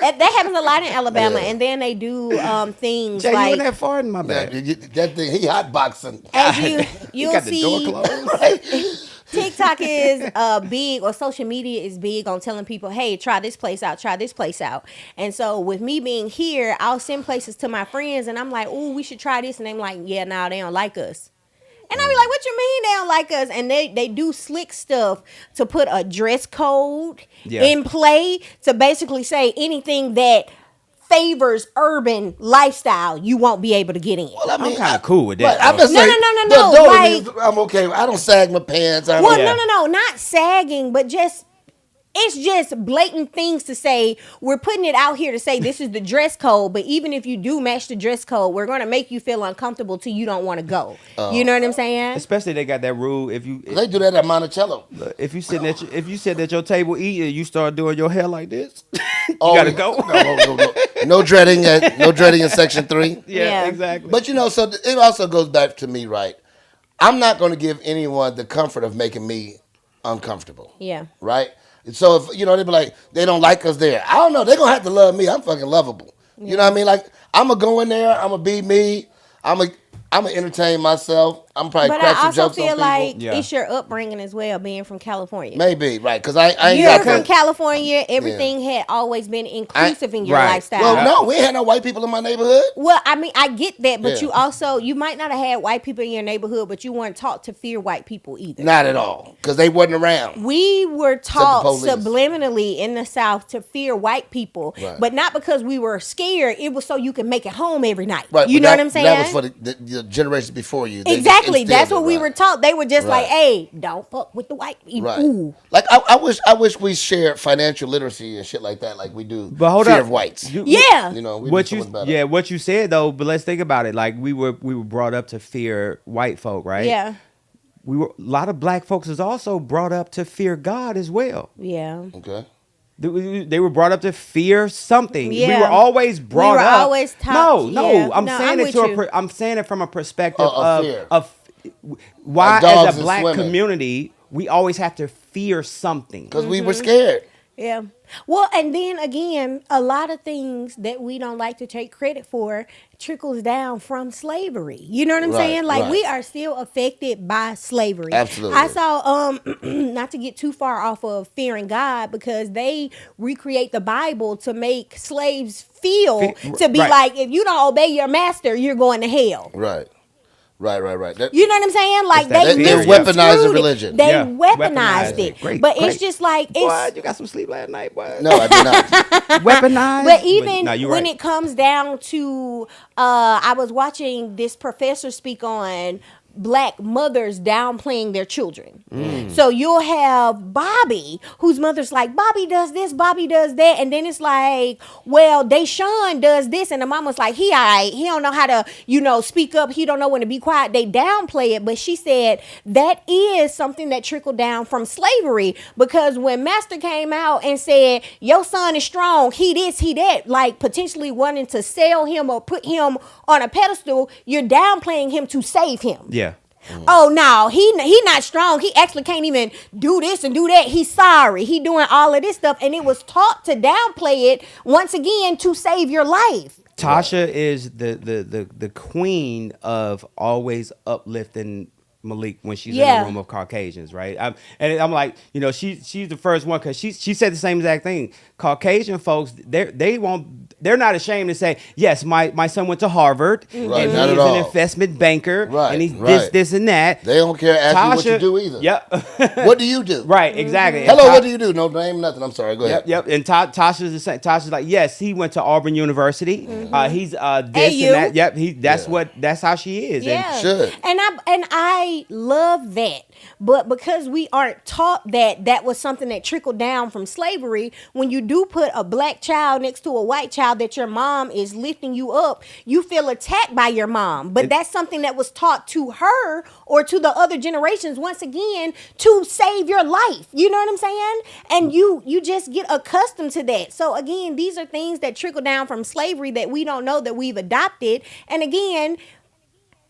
That happens a lot in Alabama, Yeah. and then they do things Jay, you like in that farting? My That, bad. that thing, he hotboxing. as You you'll got the door see. closed. TikTok is big, or social media is big on telling people, hey, try this place out, try this place out. And so with me being here, I'll send places to my friends, and I'm like, oh, we should try this. And they're like, yeah, no, they don't like us. And I be like, what you mean they don't like us? And they do slick stuff to put a dress code Yeah. in play to basically say anything that favors urban lifestyle, you won't be able to get in. Well, I I'm kind of cool with that. But I'm though. just No, saying, no, no, don't like- mean I'm okay. I don't sag my pants. I don't, Well, Yeah. no, not sagging, but just it's just blatant things to say. We're putting it out here to say this is the dress code, but even if you do match the dress code, we're gonna make you feel uncomfortable till you don't want to go. You know what I'm saying? Especially they got that rule. If They do that at Monticello. you sit at your table eating, and you start doing your hair like this, you Oh, gotta go. No dreading in section 3. Yeah. exactly. But you know, so it also goes back to me, right? I'm not going to give anyone the comfort of making me uncomfortable. Yeah. Right? So if they be like, they don't like us there. I don't know. They're gonna have to love me. I'm fucking lovable. You know what I mean? Like, I'm gonna go in there, I'm gonna be me, I'm gonna entertain myself. I'm probably But crack I some also jokes on feel people. like Yeah. it's your upbringing as well, being from California. Maybe, right? Because I ain't You're got from that. California. Everything had always been inclusive in your Right. lifestyle. Well, no, we ain't had no white people in my neighborhood. Well, I mean, I get that, but Yeah. you might not have had white people in your neighborhood, but you weren't taught to fear white people either. Not at all. Because they wasn't around. We were taught police. subliminally in the South to fear white people, Right. but not because we were scared. It was so you can make it home every night. Right. You but know that- what I'm saying? That was for the generations before you. They just Exactly. instilled That's what it, we right. were taught. They were just like, Right. hey, don't fuck with the white people. Right. Ooh. Like I wish we shared financial literacy and shit like that, like we do. But hold fear up. of whites. Yeah. You know, we what do you so much better. what you said though, but let's think about it. Like we were brought up to fear white folk, right? Yeah. A lot of black folks is also brought up to fear God as well. Yeah. Okay. They were brought up to fear something. We Yeah. were always brought were up. always taught- No, yeah. I'm No, saying I'm it with you. I'm saying it from a perspective Of fear. of why Like dogs as a and black swimming. community we always have to fear something. Because we Mm-hmm. were scared. Yeah. Well, and then again, a lot of things that we don't like to take credit for trickles down from slavery. You know what I'm Right, saying? Like right. we are still affected by slavery. Absolutely. I saw not to get too far off of fearing God, because they recreate the Bible to make slaves feel to be Right. like, if you don't obey your master, you're going to hell. Right. Right. That, You know what I'm saying? Like It's that they fear, misconstrued yeah. Weaponized it. religion. They Yeah, weaponized it. Great, but great. it's just like Boy, it's you got some sleep last night, boy. no, I did not. Weaponized. But even no, you're when right. it comes down to, I was watching this professor speak on black mothers downplaying their children. So you'll have Bobby, whose mother's like, Bobby does this, Bobby does that. And then it's like, well, Deshaun does this. And the mama's like, he all right. He don't know how to, speak up. He don't know when to be quiet. They downplay it. But she said that is something that trickled down from slavery, because when Master came out and said, your son is strong, he this, he that, like potentially wanting to sell him or put him on a pedestal, you're downplaying him to save him. Yeah. Oh no, he not strong. He actually can't even do this and do that. He's sorry. He doing all of this stuff, and it was taught to downplay it once again to save your life. Tasha is the queen of always uplifting Malik when she's in a room of Caucasians, right? I'm like, she's the first one, because she said the same exact thing. Caucasian folks, they're not ashamed to say, yes, my son went to Harvard, Right, and not he's at all. an investment banker, Right, and he's right. this and that. They don't care ask you what you Tasha- do either. Yep. What do you do? Right, exactly. And Hello, what do you do? No name, nothing. I'm sorry. Go ahead. Yep. And Tasha's the same. Tasha's like, yes, he went to Auburn University. He's this AU. and that. Yep. That's how she is. Yeah, should. and I love that, but because we aren't taught that was something that trickled down from slavery, when you do put a black child next to a white child that your mom is lifting you up, you feel attacked by your mom. But that's something that was taught to her or to the other generations, once again, to save your life. You know what I'm saying? And you just get accustomed to that. So again, these are things that trickle down from slavery that we don't know that we've adopted. And again,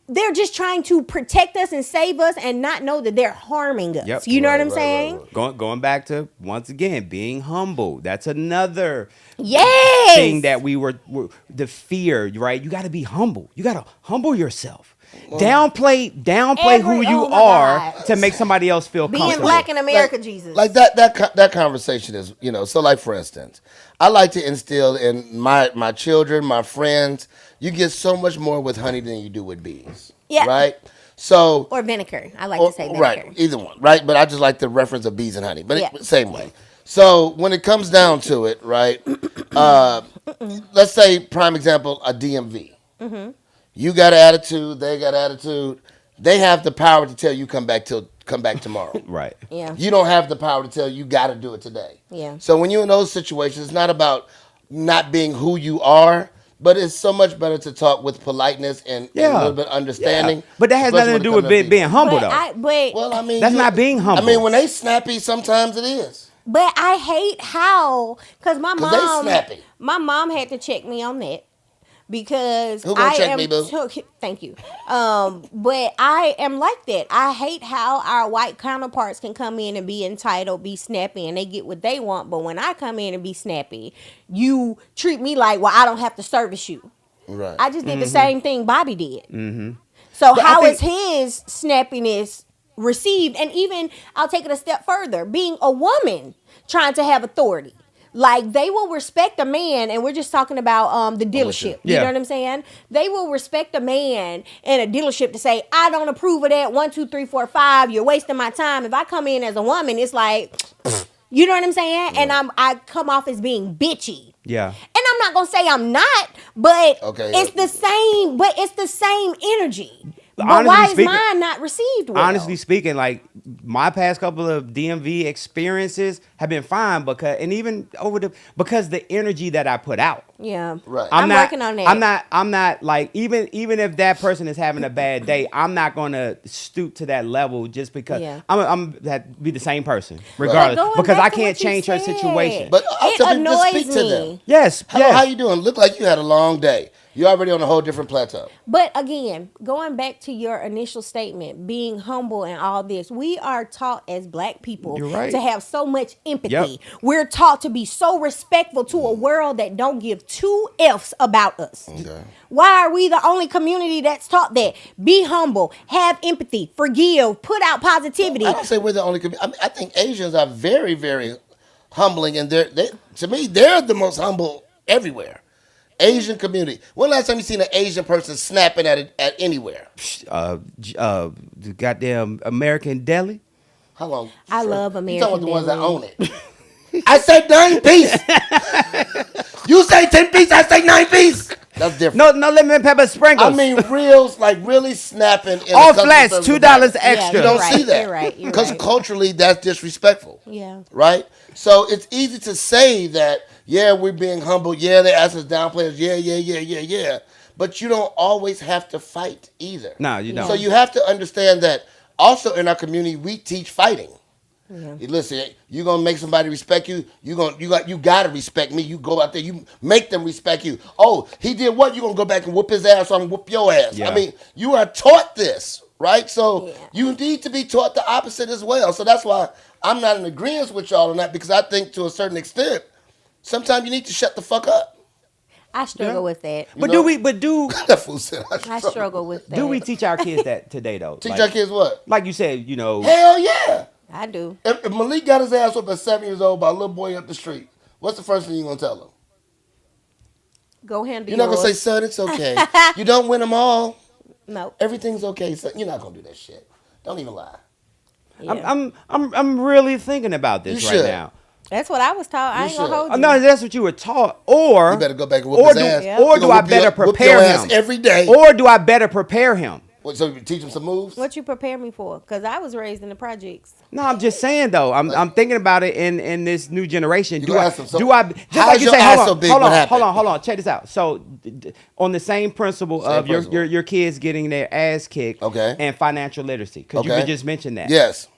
they're just trying to protect us and save us and not know that they're harming us. Yep. You know Right, what I'm right, saying? right, Going back to, once again, being humble. That's another Yes. thing that were the fear, right? You got to be humble. You got to humble yourself. Downplay who you oh my are God. to make somebody else feel Being comfortable. black in America, Jesus. Like that conversation is, so like, for instance, I like to instill in my children, my friends, you get so much more with honey than you do with bees. Yeah. Right? So or vinegar. I like to say vinegar. right, either one, right? But I just like the reference of bees and honey. But Yeah. same way. So when it comes down to it, right? Let's say, prime example, a DMV. Mm-hmm. You got attitude, they got attitude. They have the power to tell you come back tomorrow. Right. Yeah. You don't have the power to tell you got to do it today. Yeah. So when you're in those situations, it's not about not being who you are, but it's so much better to talk with politeness and a little bit understanding. Yeah. But that has especially nothing to when do it with comes being humble, though. Well, I mean, That's not being humble. I mean, when they snappy, sometimes it is. But I hate how, because my 'Cause they mom, snappy. my mom had to check me on that because Who gonna I check am. me, boo? Thank you. But I am like that. I hate how our white counterparts can come in and be entitled, be snappy, and they get what they want. But when I come in and be snappy, you treat me like, well, I don't have to service you. Right. I just did the same thing Bobby did. Mm-hmm. So But how I is his snappiness received? And even I'll take it a step further, being a woman trying to have authority. Like, they will respect a man, and we're just talking about the dealership. You Yeah. know what I'm saying? They will respect a man in a dealership to say, I don't approve of that. 1, 2, 3, 4, 5. You're wasting my time. If I come in as a woman, it's like, you know what I'm saying? And I come off as being bitchy. Yeah. And I'm not gonna say I'm not, but Okay. it's the same. But it's the same energy. But Honestly why is speaking- mine not received well? Honestly speaking, like, my past couple of DMV experiences have been fine because the energy that I put out. Yeah, Right. I'm not, working on that. I'm not like, even if that person is having a bad day, I'm not gonna stoop to that level just because Yeah. I'm that be the same person regardless, Going because back I to can't what you change her said. situation. But I'll It tell people, just annoys speak to me. them. Yes. Hello, yes. how you doing? Look like you had a long day. You're already on a whole different plateau. But again, going back to your initial statement, being humble and all this, we are taught as black people You're right. to have so much empathy. Yep. We're taught to be so respectful to a world that don't give two F's about us. Okay. Why are we the only community that's taught that? Be humble, have empathy, forgive, put out positivity. I don't say we're the only. I think Asians are very, very humbling, and to me, they're the most humble everywhere. Asian community. When last time you seen an Asian person snapping at anywhere? The goddamn American Deli. How long? I love You talking about American the ones that Deli. own it? I say 9 piece. You say 10 piece. I say 9 piece. That's That's different. No lemon pepper sprinkles. I mean, reels like really snapping. In all a customer flats, service $2 environment. extra. You You're don't right, see that. you're right, you're Because right. culturally, that's disrespectful. Yeah. Right? So it's easy to say that, yeah, we're being humble. Yeah, they ask us down players. Yeah. But you don't always have to fight either. No, you don't. So you have to understand that also in our community, we teach fighting. Yeah. Listen, you're gonna make somebody respect you. You gotta respect me. You go out there, you make them respect you. Oh, he did what? You gonna go back and whoop his ass, so I'm gonna whoop your ass. Yeah. I mean, you are taught this, right? So Yeah. you need to be taught the opposite as well. So that's why I'm not in agreement with y'all on that, because I think to a certain extent, sometimes you need to shut the fuck up. I struggle with that. But know? do That fool said I struggle with that. do we teach our kids that today though? teach Like- our kids what? Like you said, you know, Hell yeah. I do. If Malik got his ass up at 7 years old by a little boy up the street, what's the first thing you gonna tell him? Go handle You're not gonna say, yours. son, it's okay. You don't win them all. No. Everything's okay. Son. You're not gonna do that shit. Don't even lie. Yeah. I'm really thinking about this You right should. now. That's what I was taught. I You ain't gonna should. hold Oh, you. no, that's what you were taught. Or You better go back and whoop or his do, ass. Yeah. or You do gonna I whoop better your- whoop prepare your ass him every day? Or do I better prepare him? So you teach him some moves. What you prepare me for? Because I was raised in the projects. No, I'm just saying though. I'm thinking about it in this new generation. You Do gonna I ask them, so do I just how's like you your say? ass Hold so on, big? hold What on, happened? hold on. Check this out. So on the same principle Same of principle. your kids getting their ass kicked, Okay. and financial literacy, because you Okay. could just mention that. Yes,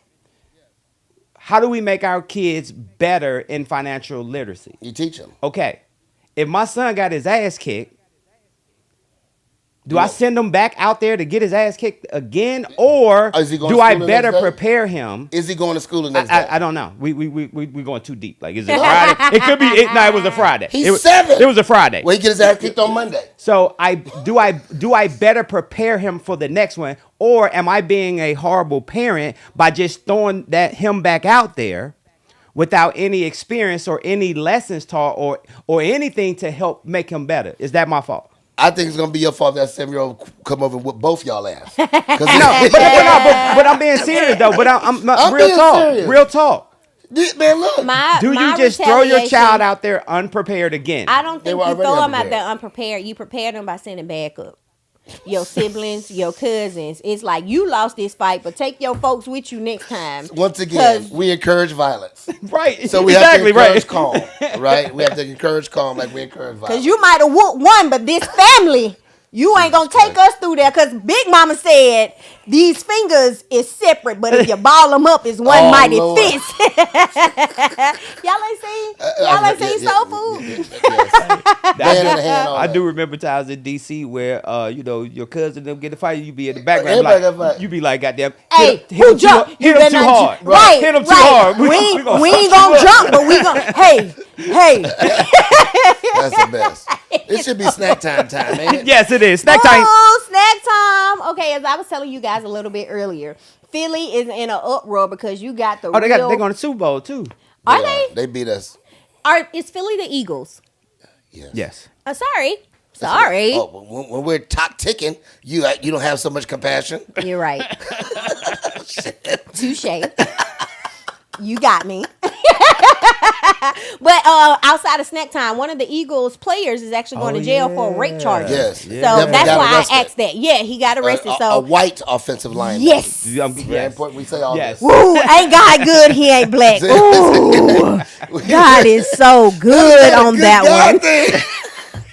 How do we make our kids better in financial literacy? you teach him. Okay, if my son got his ass kicked, do I send him back out there to get his ass kicked again, or Is he going do to I school the better next day? prepare him? Is he going to school the next day? I don't know. We going too deep. Like, is it Friday? It could be. No, it was a Friday. He's it was, 7. It was a Friday. Well, he get his ass kicked on Monday. So do I better prepare him for the next one, or am I being a horrible parent by just throwing him back out there without any experience or any lessons taught or anything to help make him better? Is that my fault? I think it's gonna be your fault that 7-year-old come over and whip both y'all ass. 'Cause No, but I'm being serious though. But I'm I'm real being talk. serious. Real talk. Man, look. Do My you just throw your retaliation- child out there unprepared again? I don't They think were you already throw them out unprepared. there unprepared. You prepare them by sending backup. Your siblings, your cousins. It's like you lost this fight, but take your folks with you next time. Once again, 'Cause- we encourage violence. Right. So we exactly have to encourage right. calm, right? We have to encourage calm like we encourage violence. Cause you might have whooped one, but this family, you ain't gonna take us through there. Cause Big Mama said these fingers is separate, but if you ball them up, it's one Oh, mighty Lord. fist. Y'all ain't seen? Y'all ain't seen Soul Food? Man in the hand, all I that. do remember times in DC where your cousin them get a fight, you be in the background, Everybody got like, fight. you be like, goddamn, Hey, hit who him jump? too, hit him too hard, Right, hit him too right. hard. We gonna ain't fuck gonna you up. jump, but we gonna. Hey. That's the best. It should be snack time, man. Yes, it is. Snack time. Oh, snack time. Okay, as I was telling you guys a little bit earlier, Philly is in an uproar because you got the Oh, they're real. going to Super Bowl too. Are Yeah, they? They beat us. Is Philly the Eagles? Yes. Yes. Sorry. Oh, when we're top ticking, you don't have so much compassion. You're right. Touche. You got me. But outside of snack time, one of the Eagles players is actually going to jail for rape charges. Yes. So Definitely that's got why arrested. I asked that. Yeah, he got arrested. A So white offensive lineman. yes. Very Yes. important. We say all Yes. this. Ooh, ain't God good? He ain't black. Ooh, God is so good on that one.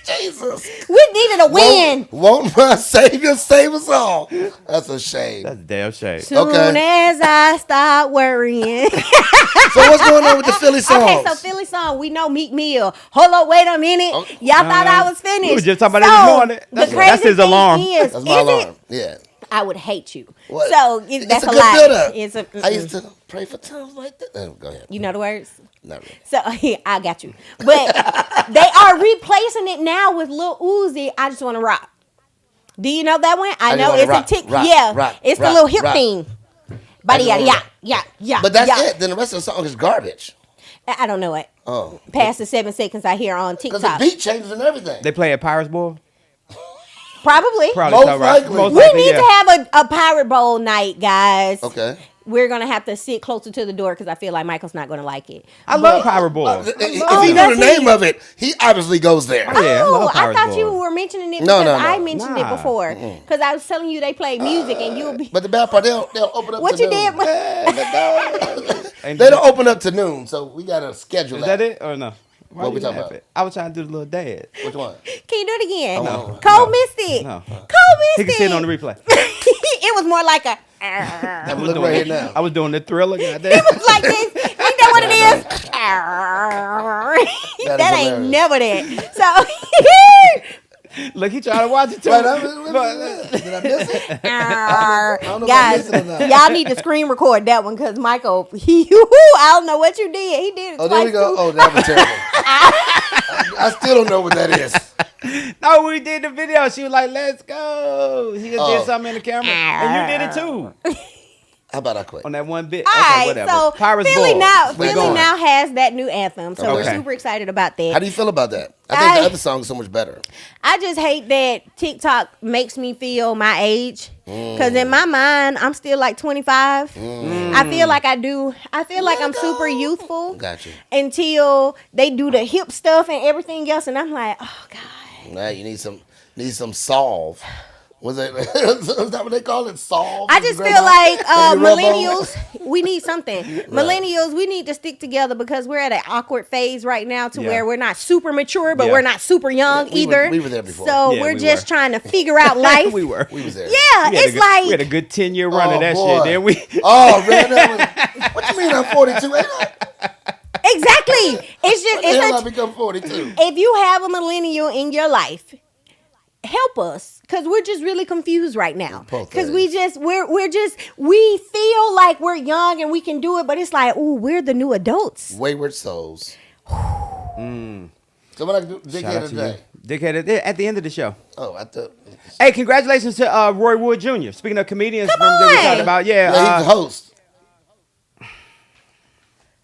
Jesus. We needed a win. Won't my Savior save us all? That's a shame. That's a damn shame. Soon Okay. as I start worrying. So what's going on with the Philly songs? Okay, so Philly song, we know Meek Mill. Hold up, wait a minute. Oh. Y'all thought I was finished. We were just talking about it this morning. The That's crazy his thing alarm. Is, That's my is it? alarm. Yeah. I would hate you. What? So It's that's a a good lie. build-up. It's a, I used to pray for times like that. Go ahead. you know the words? Not really. So I got you. But they are replacing it now with Lil Uzi. I just want to rock. Do you know that one? I Just know Wanna it's Rock, a tick. rock, Yeah, rock, it's the rock, little hip rock. thing. I Buddy, just wanna yeah. rock. But that's it. Then the rest of the song is garbage. I don't know it. Oh. Past the 7 seconds I hear on Because the TikTok. beat changes and everything. They play at Pirates Bowl? Probably. Probably Most so, right? likely. Most We likely, need yeah. to have a Pirate Bowl night, guys. Okay. we're gonna have to sit closer to the door because I feel like Michael's not gonna like it. I love Powerball. If he Oh, knew does the name he? of it, he obviously goes there. Oh, yeah, I Oh, love I thought Powerball. you were mentioning it No, because no, no. I mentioned it Nah. before. Because I was telling you they play music and you'll be. But the bad part, they'll open up What to you noon. did? They don't open up to noon, so we got to schedule Is that it or no? Why What we you talking laughing? about? I was trying to do the little dance. Which one? Can you do it again? No. Cole missed it. No. Cole missed He it. can see it on the replay. It was more like a. I'm was looking doing right it. here now. I was doing the Thriller. Goddamn. It was like this. Ain't that what it is? That That is ain't hilarious. never that. So. Look, he trying to watch it too. Wait, did I miss it? I don't know if I Guys, missed it or not. y'all need to screen record that one because Michael, I don't know what you did. He did it Oh, twice there we go. too. Oh, that was terrible. I still don't know what that is. No, we did the video. She was like, "Let's go." She just Oh. did something in the camera, and you did it too How about I quit? on that one bit. All Okay, right, whatever. so Pirates Philly Ball. now, We Philly going. now has that new anthem, so we're Okay. super excited about that. How do you feel about that? I think I- the other song is so much better. I just hate that TikTok makes me feel my age. Because in my mind, I'm still like 25. I feel like I do. I feel like I'm super youthful Got you. until they do the hip stuff and everything else. And I'm like, oh, God. Now you need some solve. Was it? Is that what they call it? Solve. I just feel like You rub on? millennials, we need something. Millennials, we need to stick together because we're at an awkward phase right now to Yeah. where we're not super mature, but Yeah. we're not super young We were- either. we were there before. So Yeah, we're we just were. trying to figure out life. We were. We was there. Yeah, We had a it's good- like we had a good 10-year run Oh, of that boy. shit. Then we. Oh, man, that was. What you mean I'm 42? Ain't I? exactly. It's just When the hell I it's become 42? if you have a millennial in your life, help us because we're just really confused right now. Both Because ways. we feel like we're young and we can do it, but it's like, ooh, we're the new adults. Wayward souls. So what I do? Shout Dickhead out of to the you. day. Dickhead at the end of the show. Oh, I thought. Hey, congratulations to Roy Wood Jr. Speaking of comedians Come that we on. talked about, Yeah, he's the host.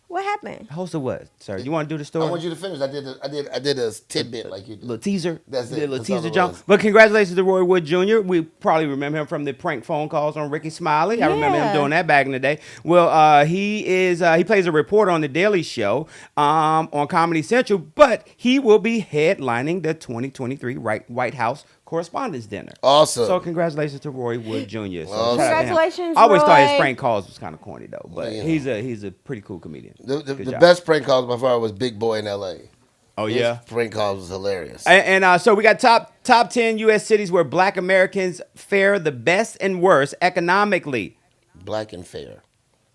What happened? host of what, sir? You want to do the I story? want you to finish. I did a tidbit like you did. Little teaser. That's it. Did a little That's all teaser it jump. was. But congratulations to Roy Wood Jr. We probably remember him from the prank phone calls on Ricky Smiley. I remember him Yeah. doing that back in the day. Well, he plays a reporter on the Daily Show on Comedy Central, but he will be headlining the 2023 White House Correspondents' Dinner. Awesome. So congratulations to Roy Wood Jr. So Awesome. shout out to him. Congratulations, I always thought his Roy. prank calls was kind of corny though, but Well, you know. he's a pretty cool comedian. The Good job. best prank calls by far was Big Boy in L.A. Oh His yeah. prank calls was hilarious. And so we got top 10 U.S. cities where Black Americans fare the best and worst economically. Black and fair.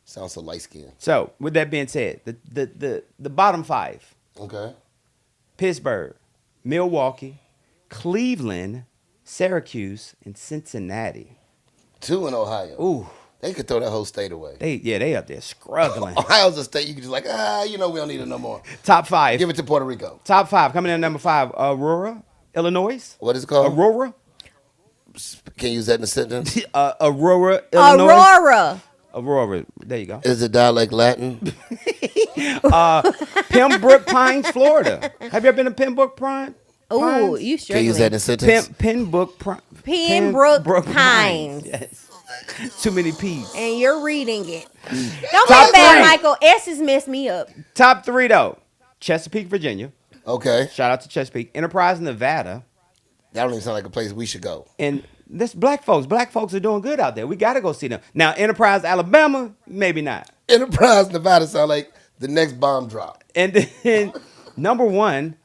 Sounds so light skinned. So with that being said, the bottom 5: Okay. Pittsburgh, Milwaukee, Cleveland, Syracuse, and Cincinnati. 2 in Ohio. Ooh, They could throw that whole state away. they up there struggling. Ohio's a state you can just like, we don't need it no more. Top 5. Give it to Puerto Rico. Top 5 coming in at number 5. Aurora, Illinois. What is it called? Aurora, Can you use that in a sentence? Aurora, Illinois. Aurora. Aurora. There you go. Is it dialect Latin? Pembroke Pines, Florida. Have you ever been to Pembroke Pines? Ooh, you Can you use that in struggling. a sentence? Pembroke Pines. Yes. Too many P's. And you're reading it. Don't Top feel bad, 3. Michael. S's messed me up. Top 3 though. Chesapeake, Virginia. Okay. Shout out to Chesapeake. Enterprise, Nevada. That don't even sound like a place we should go. And this black folks. Black folks are doing good out there. We got to go see them. Now, Enterprise, Alabama, maybe not. Enterprise, Nevada sound like the next bomb drop. And then number 1.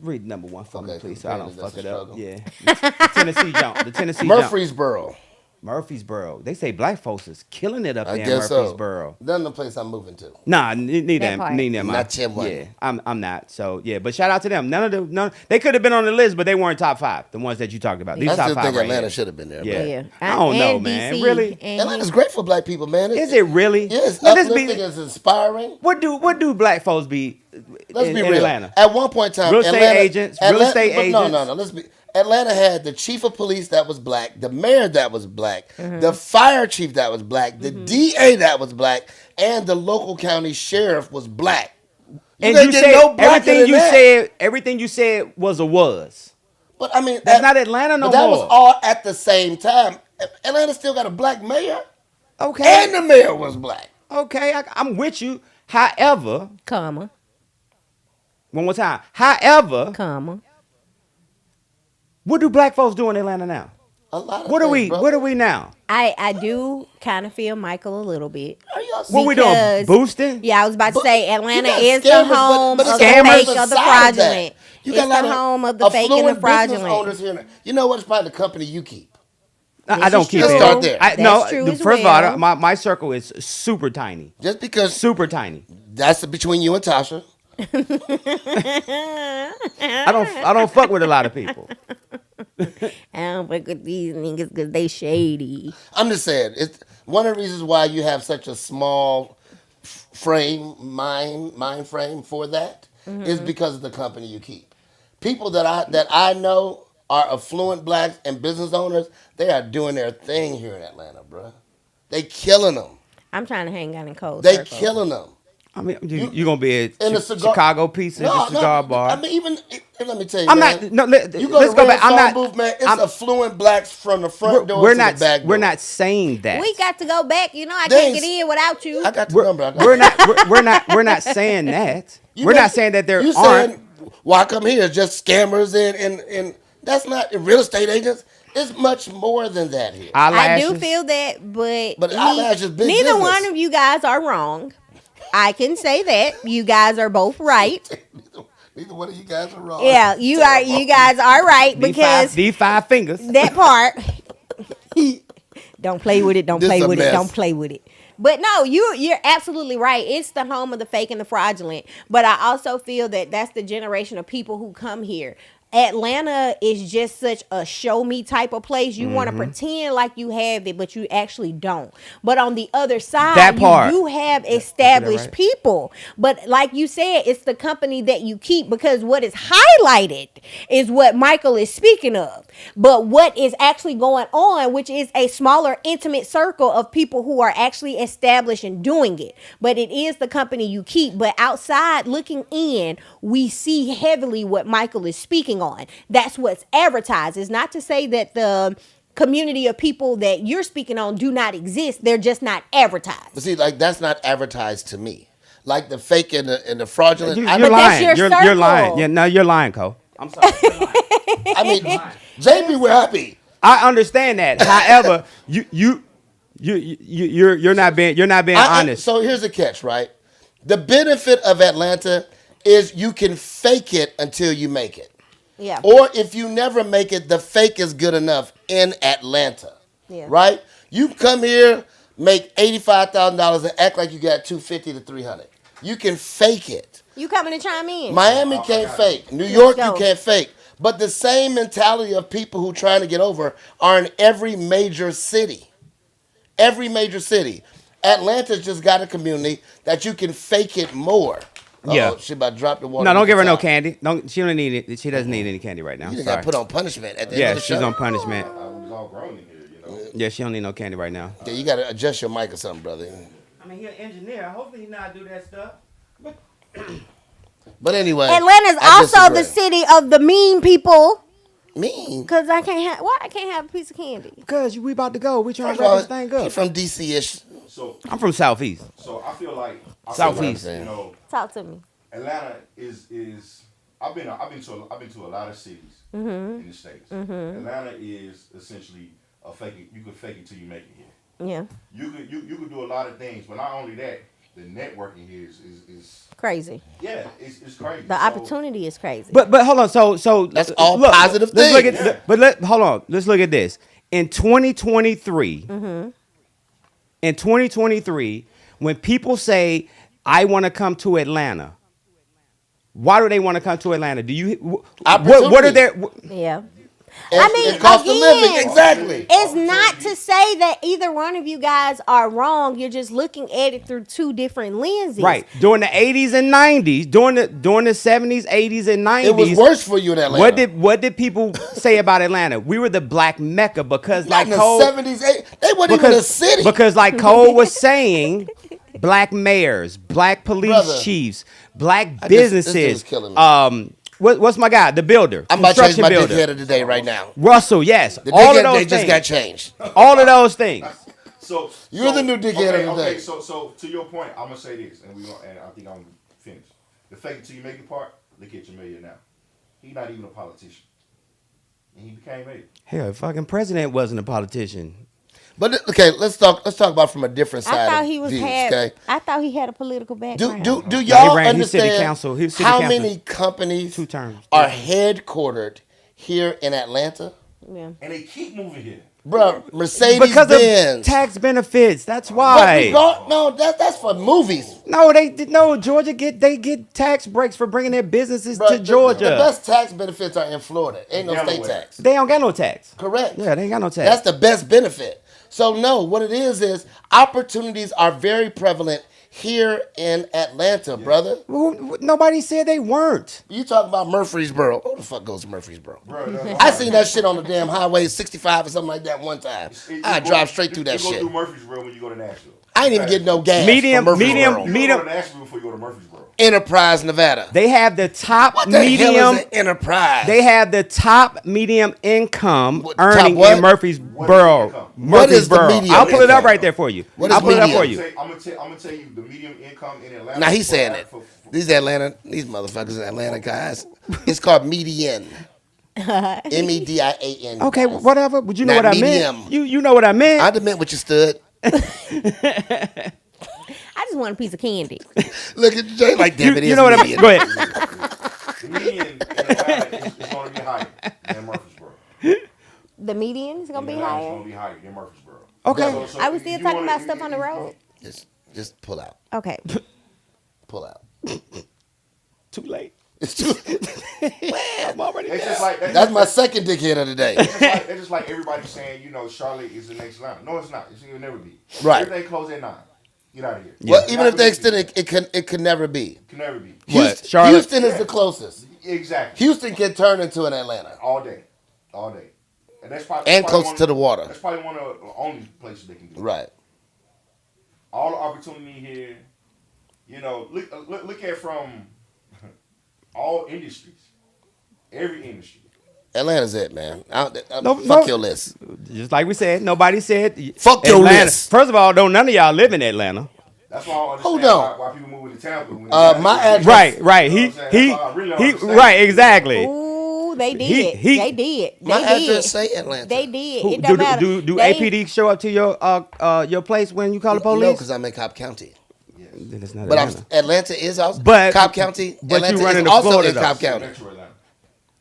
Read number 1 for me, Okay, please, so I don't that's fuck a it up. struggle. Yeah. The Tennessee jump. The Tennessee jump. Murfreesboro. Murfreesboro. They say black folks is killing it up I there in guess so. Murfreesboro. That's the place I'm moving to. Nah, neither That am part. neither am I. Not Tim White. Yeah, I'm not. So yeah, but shout out to them. None. They could have been on the list, but they weren't top 5. The ones that you talked about. These I top still 5 think right Atlanta here. should have been there. Yeah. Yeah. I don't know, And man. DC, Really? and Atlanta's great for black people, man. Is it really? Yeah, it's Let this uplifting, be. it's inspiring. What do black folks be? Let's in, be in real. Atlanta. At one point in time, Real estate Atlanta, agents, real estate but agents. No. Let's be. Atlanta had the chief of police that was black, the mayor that was black, Mm-hmm. the fire chief that was black, the DA that was black, and the local county sheriff was black. And couldn't you get said no blacker everything you said was a was. But I mean, That's not Atlanta no but that was more. all at the same time. Atlanta still got a black mayor. Okay. And the mayor was black. Okay, I'm with you. However, Comma. one more time. However, Comma. what do black folks do in Atlanta now? A lot of What are things, we? brother. What are we now? I do kind of feel Michael a little bit. Are y'all What we doing? Because- Boosting? Yeah, I was about to But say you Atlanta got is the scammers, home but of it's the scammers fake of the side of that. fraudulent. You It's got a lot the home of the fake and the affluent business fraudulent. owners here. You know what? It's probably the company you keep. I This don't is keep true. it. Let's start there. No, That's true as first of all, well. my circle is super tiny. Just because Super tiny. that's between you and Tasha. I don't fuck with a lot of people. I don't fuck with these niggas because they shady. I'm just saying, it's one of the reasons why you have such a small mind frame for that is because of the company you keep. People that I know are affluent blacks and business owners. They are doing their thing here in Atlanta, bruh. They killing them. I'm trying to hang out in cold. They circle. killing them. I mean, you gonna be at In the cigar- Chicago Pizza, the cigar bar. I mean, even let me tell you, I'm man, not. No, let's you go to back. I'm not. Booth, man. It's I'm- affluent blacks from the front door we're to not. the back door. We're not saying that. We got to go back. You know, I They can't ain't- get in without you. I got the We're, number. I got we're not. We're not saying that. You We're make- not saying that there you aren't. saying, why come here? It's just scammers and that's not real estate agents. It's much more than that here. I do Eyelashes. feel that, but eyelash is big neither business. one of you guys are wrong. I can say that you guys are both right. Neither one of you guys are wrong. Yeah, you are. You guys are right because These five fingers. that part. Don't play with it. Don't This play a with it. mess. Don't play with it. But no, you're absolutely right. It's the home of the fake and the fraudulent. But I also feel that that's the generation of people who come here. Atlanta is just such a show me type of place. You want to pretend like you have it, but you actually don't. But on the other side, That part. you do have established right. people. But like you said, it's the company that you keep because what is highlighted is what Michael is speaking of. But what is actually going on, which is a smaller, intimate circle of people who are actually established and doing it. But it is the company you keep. But outside looking in, we see heavily what Michael is speaking on. That's what's advertised. It's not to say that the community of people that you're speaking on do not exist. They're just not advertised. But see, like that's not advertised to me. Like the fake and the fraudulent. You're I, But that's lying. your You're circle. lying. Yeah, no, you're lying, Cole. I'm sorry. You're lying. I mean, JB, we're happy. I understand that. However, you're not being honest. So here's the catch, right? The benefit of Atlanta is you can fake it until you make it. Yeah. Or if you never make it, the fake is good enough in Atlanta. Yeah. Right? You come here, make $85,000 and act like you got $250 to $300. You can fake it. You coming to chime in? Miami can't fake. New York, go. you can't fake. But the same mentality of people who trying to get over are in every major city. Every major city. Atlanta's just got a community that you can fake it more. Yeah. She about to drop the water. No, don't give her no Top. candy. She don't need it. She doesn't need any candy right now. You Sorry. got put on punishment at the end Yeah, of the she's show. on punishment. I was all grown in here, you know. Yeah, she don't need no candy right now. Yeah, you got to adjust your mic or something, brother. I mean, he's an engineer. Hopefully, he not do that stuff. But anyway. Atlanta's I also the disagree. city of the mean people. Mean. Cause I can't have. Why I can't have a piece of candy? Because we about to go. We trying to Well, wrap this thing he up. from DC-ish. So I'm from Southeast. I feel like Southeast. You know, Talk to me. Atlanta is I've been to a lot of cities in the states. Atlanta is essentially a fake it. You can fake it till you make it here. Yeah, You could do a lot of things, but not only that, the networking here is crazy. yeah, it's crazy. The So, opportunity is crazy. But hold on. So That's all positive let's look things. at hold on. Let's look at this. In 2023, in 2023, when people say I want to come to Atlanta, why do they want to come to Atlanta? Do you what are Opportunity. their yeah. And, I mean, and cost of living. again, Exactly. It's not to say that either one of you guys are wrong. You're just looking at it through two different lenses. right during the 80s and 90s, during the 70s, 80s, and 90s? It was worse for you in Atlanta. What did people say about Atlanta? We were the black Mecca because Not like in the Cole 70s, 80s. They weren't even a city. Because like Cole was saying, black mayors, black police Brother, chiefs, black this dude's businesses. killing me. What's my guy? The builder. I'm about to change construction my builder. dickhead of the day right now. Russell, yes. The All of dickhead those they just things. got changed. All of those things. You're the new dickhead of the day. So to your point, I'm gonna say this, and I think I'm finished. The fake it till you make it part. Look at Jamelia now. He's not even a politician, and he became mayor. Hell, fucking president wasn't a politician. But okay, let's talk about from a different side. I thought of he was views, had. okay? I thought he had a political background. Do No, y'all he was city understand council. He was city how council. many companies 2 terms. are headquartered here in Atlanta? Yeah. And they keep moving here. Bro, Mercedes Because Benz. of tax benefits. That's why. No, that's for movies. No, Georgia get tax breaks for bringing their businesses Bro, to Georgia. The best tax benefits are in Florida. Ain't no state Delaware. tax. They don't got no tax. Correct. Yeah, they ain't got no tax. That's the best benefit. So no, what it is opportunities are very prevalent here in Atlanta, brother. Nobody said they weren't. You talk about Murfreesboro. Who the fuck goes to Murfreesboro? Bro, I seen that shit on the damn highway 65 or something like that one time. I drive straight through that You shit. go through Murfreesboro when you go to Nashville. I ain't even get no gas. Medium- from Murfreesboro. medium- You go to Nashville before you go to Murfreesboro. Enterprise, Nevada. They have the top What the medium. hell is an enterprise? They have the top medium income What, earning top what? in Murfreesboro. What is the Murfreesboro. medium I'll pull it up income? right there for you. What is I'll pull it up for medium? you. I'm gonna tell you the medium income in Atlanta. Now he's saying it. for- These motherfuckers in Atlanta guys. It's called median. MEDIAN. Okay, whatever. But you know Not what I medium. meant. You know what I meant. I done what you stood. I just want a piece of candy. Look at Jay like damn it is you know what I median. mean. Go ahead. The median in Atlanta is going to be higher than Murfreesboro. The median is gonna be It's higher. going to be higher than Murfreesboro. Okay. I was still talking about stuff on the road. Just pull out. Okay. Pull out. Too late. It's too, I'm already It's there. just like that's my second dickhead of the day. It's just like everybody saying, Charlotte is the next Atlanta. No, it's not. It'll never be. Right. Everything closed at 9. Get out of here. Well, It's even not if they gonna extend it can never be. be. Can never be. What? Charlotte? Houston is the closest. Exactly. Houston can turn into an Atlanta. All day. And that's probably And that's close probably to the water. That's probably one of the only places they can do. Right. All the opportunity here. Look at from all industries, every industry. Atlanta's it, man. No, Fuck no. your list. Just like we said, nobody said. Fuck your Atlanta. list. First of all, don't none of y'all live in Atlanta. That's why I don't Hold understand on. why people move into Tampa. When My address- Right. You know what I'm saying? That's why I really don't understand. Right. Exactly. Ooh, they did. He- They did. They My did. address say Atlanta. They did. Who- It don't matter. do They- APD show up to your place when you call the No, police? because I'm in Cobb County. Then it's not But Atlanta. Atlanta is also But- Cobb County. but you Atlanta run is into also Florida, in though. Cobb County. Metro Atlanta.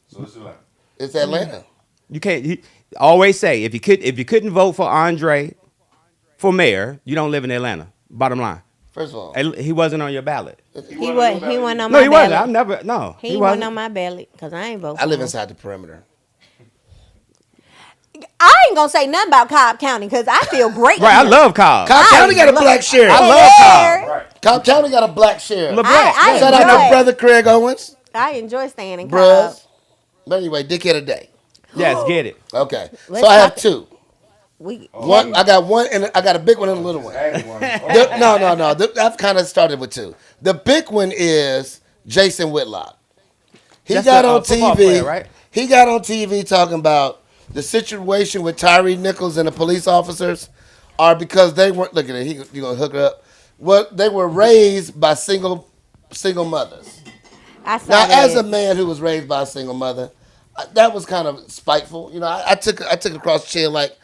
So it's Atlanta. It's Atlanta. You can't. Always say if you couldn't vote for Andre for mayor, you don't live in Atlanta. Bottom line, First of all, he wasn't on your ballot. He wasn't on No, my he wasn't. ballot. I never. No, He wasn't on my ballot because I ain't voting. I live inside the perimeter. I ain't gonna say nothing about Cobb County because I feel great. Right, I here. love Cobb. Cobb County got a black sheriff. I love There. Cobb. Right. Cobb County got a black sheriff. LeBlanc. I Shout out enjoy to it. brother Craig Owens. I enjoy staying in Cobb. Bruh. But anyway, dickhead of the day. Yes, get it. Okay. Let's So I have talk- two. We One, I got one, and I got a big one and a little one. Add one. No. I've kind of started with two. The big one is Jason Whitlock. He That's got the, on football TV. player, right? He got on TV talking about the situation with Tyree Nichols and the police officers are because they weren't. Look at it. You gonna hook her up? Well, they were raised by single mothers. I saw Now, that. as a man who was raised by a single mother, that was kind of spiteful. I took it across the chin like,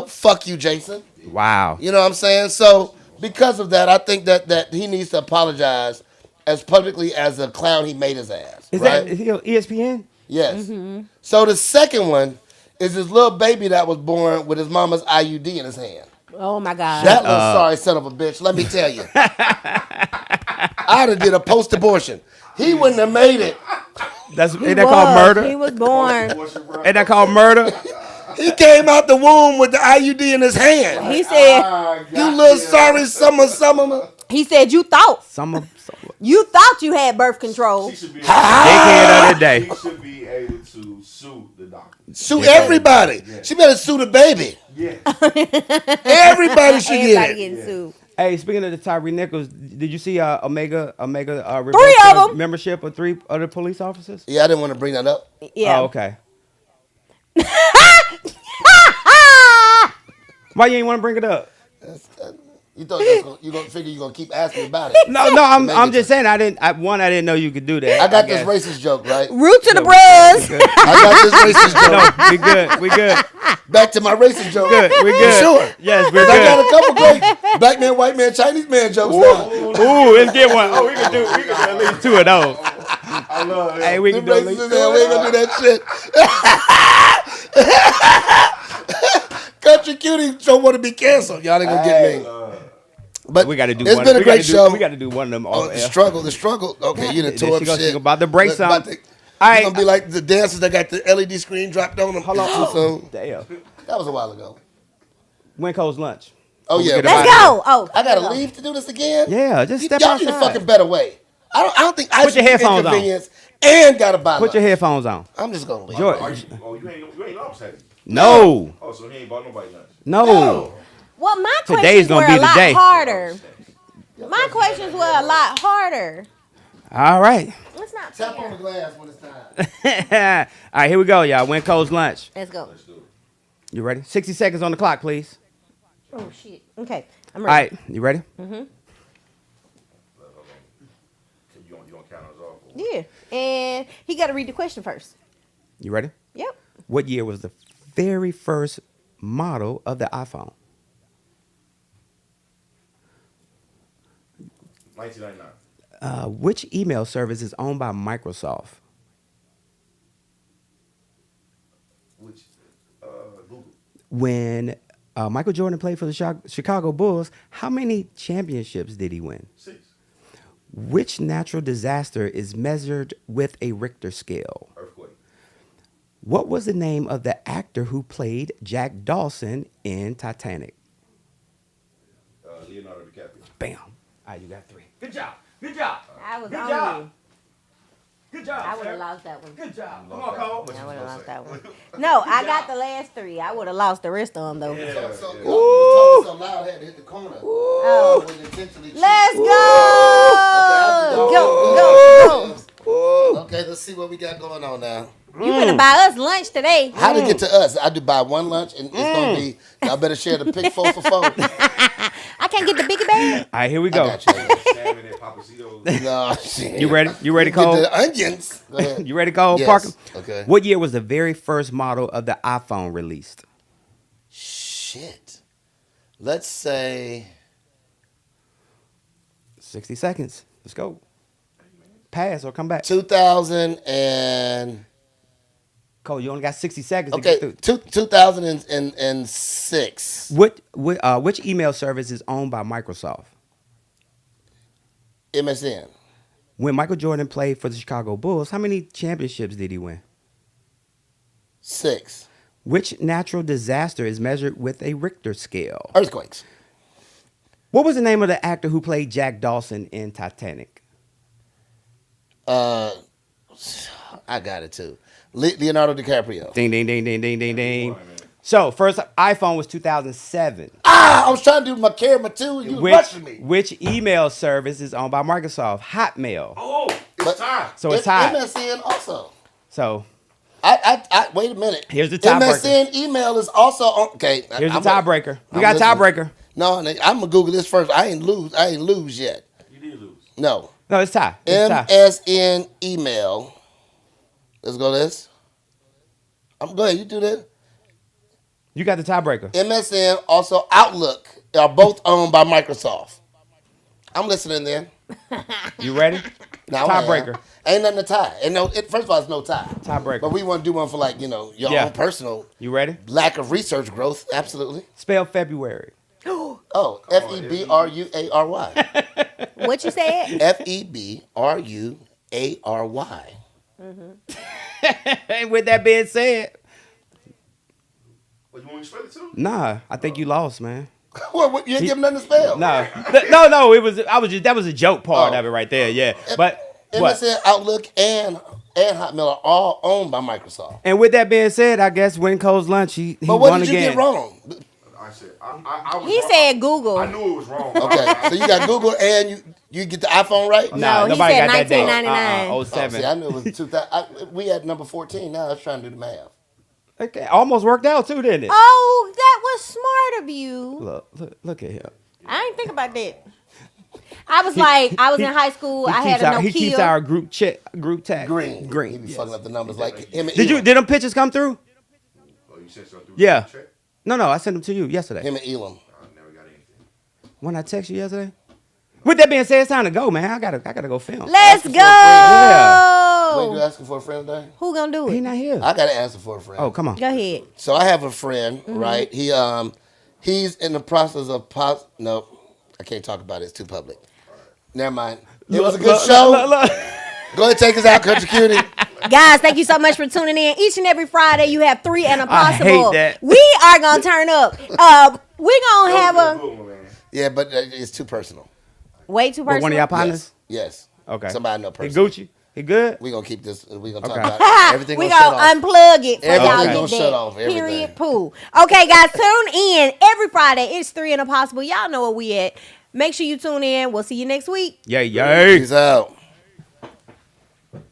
fuck you, Jason. Wow. You know what I'm saying? So because of that, I think that he needs to apologize as publicly as the clown he made his ass. Is right? that is he on ESPN? Yes. So the second one is this little baby that was born with his mama's IUD in his hand. Oh my God. That little sorry son of a bitch, let me tell you. I'd have did a post-abortion. He wouldn't have made it. Ain't that called murder? He was born. Ain't that called murder? He came out the womb with the IUD in his hand. He said. You little sorry summer. He said you thought Some you had birth control. She should be dickhead of the day. She should be able to sue the doctor. Sue everybody. Yeah. She better sue the baby. Yeah. Everybody should Everybody get it. getting sued. Hey, speaking of the Tyree Nichols, did you see Omega Three of 'em. membership of 3 other police officers? Yeah, I didn't want to bring that up. Yeah. Oh, okay. Why you ain't want to bring it up? You thought you gonna figure you gonna keep asking me about it. No, I'm just saying I didn't know you could do that. I got this guess. racist joke, right? Root to the bros. I got this racist joke. No, we good. We good. Back to my racist joke. Good. We You good. sure? Yes, we're I got good. a couple great black man, white man, Chinese man jokes now. Ooh, let's get one. Oh, we can do at least 2 of those. I love that. Hey, we The can do at racist least is 2 there. of We ain't those. gonna do that shit. Country Cutie don't want to be canceled. Y'all ain't gonna get me. But We got to do it's one. been a we gotta great show. We got to do one of them. Oh, the struggle. Okay, you done There tore up she goes. shit. She about to break Look, something. about to- All you right. gonna be like the dancers that got the LED screen dropped on them. Hold on. So Damn. that was a while ago. Winco's lunch. Oh yeah, get Let's about go. Oh, I gotta let's go. leave to do this again. Yeah, just step Y'all need a outside. fucking better way. I don't think I Put your should be headphones on. inconvenienced and gotta buy. Put your lunch. headphones on. I'm just gonna leave. George. You ain't lost, have you? No. Oh, so he ain't bought nobody lunch. No. Well, my Today's questions gonna were be a the lot day. harder. My questions were a lot harder. All right. Let's not. Tap on the fair. glass when it's time. All right, here we go, y'all. Winco's lunch. Let's go. You ready? 60 seconds on the clock, please. Oh shit. Okay, I'm All ready. right, you ready? You gonna count us off? Yeah, and he got to read the question first. You ready? Yep. What year was the very first model of the iPhone? 1999. Which email service is owned by Microsoft? Which Google. When Michael Jordan played for the Chicago Bulls, how many championships did he win? 6. Which natural disaster is measured with a Richter scale? Earthquake. What was the name of the actor who played Jack Dawson in Titanic? Leonardo DiCaprio. Bam. All right, you got 3. Good job. Good job. I was Good on job. you. Good job. I would sir. have lost that one. Good job. Come Lost on, that Cole. one. I would have lost that one. No, I got the last 3. I would have lost the rest of them though. So, Yeah. y'all was talking so loud, I had to hit the corner. Oh. I wouldn't intentionally cheat. Let's go. Okay, Go, go, go. Okay, let's see what we got going on now. You finna buy us lunch today. How to get to us? I do buy one lunch, and it's gonna be. Y'all better share the pick 4 for 4. I can't get the biggie bag. All right, here we I go. got you. Salmon and Papacitos. No, shit. You ready? You ready, Get Cole? the onions. Go ahead. You ready, Cole? Yes. Parker? Okay. What year was the very first model of the iPhone released? Shit. Let's say 60 seconds. Let's go. Pass or come back. 2000 and Cole, you only got 60 seconds to okay, get through. 2006. Which email service is owned by Microsoft? MSN. When Michael Jordan played for the Chicago Bulls, how many championships did he win? 6. Which natural disaster is measured with a Richter scale? Earthquakes. What was the name of the actor who played Jack Dawson in Titanic? I got it too. Leonardo DiCaprio. Ding, ding, ding, ding, ding, ding, ding. So, first iPhone was 2007. I was trying to do my camera too, and you was rushing me. Which email service is owned by Microsoft? Hotmail. Oh, But- it's time. So it's tied. MSN also. So, I wait a minute. Here's the tiebreaker. MSN email is also on. Okay. here's the I'm tiebreaker. We I'm got a listening. tiebreaker. No, I'm gonna Google this first. I ain't lose yet. You did lose. No. No, it's tie. It's tie. MSN email. Let's go this. Go ahead, you do that. You got the tiebreaker. MSN, also Outlook, are both owned by Microsoft. I'm listening then. You ready? Now Tiebreaker. Ain't nothing to tie. And no, first of all, it's no tie. Tiebreaker. But we want to do one for your Yeah. own personal You ready? lack of research growth. Absolutely. Spell February. Oh, FEBRUARY. What you said? FEBRUARY. And with that being said, What, you want me to spell it too? nah, I think you lost, man. What, you ain't giving nothing to spell. No, no, that was a joke part Oh. of it right there. Yeah, but what? MSN, Outlook, and Hotmail are all owned by Microsoft. And with that being said, I guess Winco's lunch. He But what won did you again. get wrong? I said I was He wrong. said Google. I knew it was wrong. Okay, so you got Google and you get the iPhone right? Nah, No, he nobody said got that date. 1999. Oh, 07. see, I knew it was 2000. We had number 14 now. I was trying to do the math. Okay, almost worked out too, didn't it? Oh, that was smart of you. Look at him. I ain't think about that. I was like, I was in high school. I had a no He keeps kill. our group tag. Green. He Green. be yes. fucking up the numbers like him and Did Elam. them pictures come through? Oh, you sent something through Yeah. the chat? No, I sent them to you yesterday. Him and Elam. I never got anything. When I text you yesterday. With that being said, it's time to go, man. I gotta go film. Let's for a go. friend. Wait, you asking for a friend today? Who gonna do He it? not here. I got to answer for a friend. Oh, come on. Go ahead. So I have a friend, Mm-hmm. right? He's in the process of no, I can't talk about it. It's too public. Never mind. It was a good show. Go ahead, take us out, Country Cutie. Guys, thank you so much for tuning in. Each and every Friday, you have 3 and a I hate possible. that. We are gonna turn up. We gonna have a Good one, man. Yeah, but it's too personal. way too But personal. one of y'all partners? Yes. Okay. Somebody I know He personally. Gucci? He good? We gonna keep this. We gonna talk Okay. about everything. We gonna shut gonna off. unplug it for Everything y'all gonna get shut that. off, everything. Period. Poo. Okay, guys, tune in every Friday. It's 3 and a possible. Y'all know where we at. Make sure you tune in. We'll see you next week. Yay, yay. Peace out.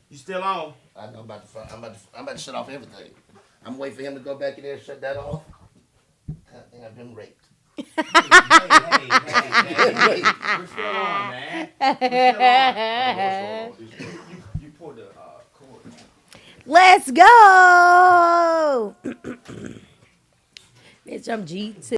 You still on? I know about the. I'm about to shut off everything. I'm waiting for him to go back in there and shut that off. I think I've been raped. Hey. We're still on, man. You pulled the cord. Let's go. Bitch, I'm G2.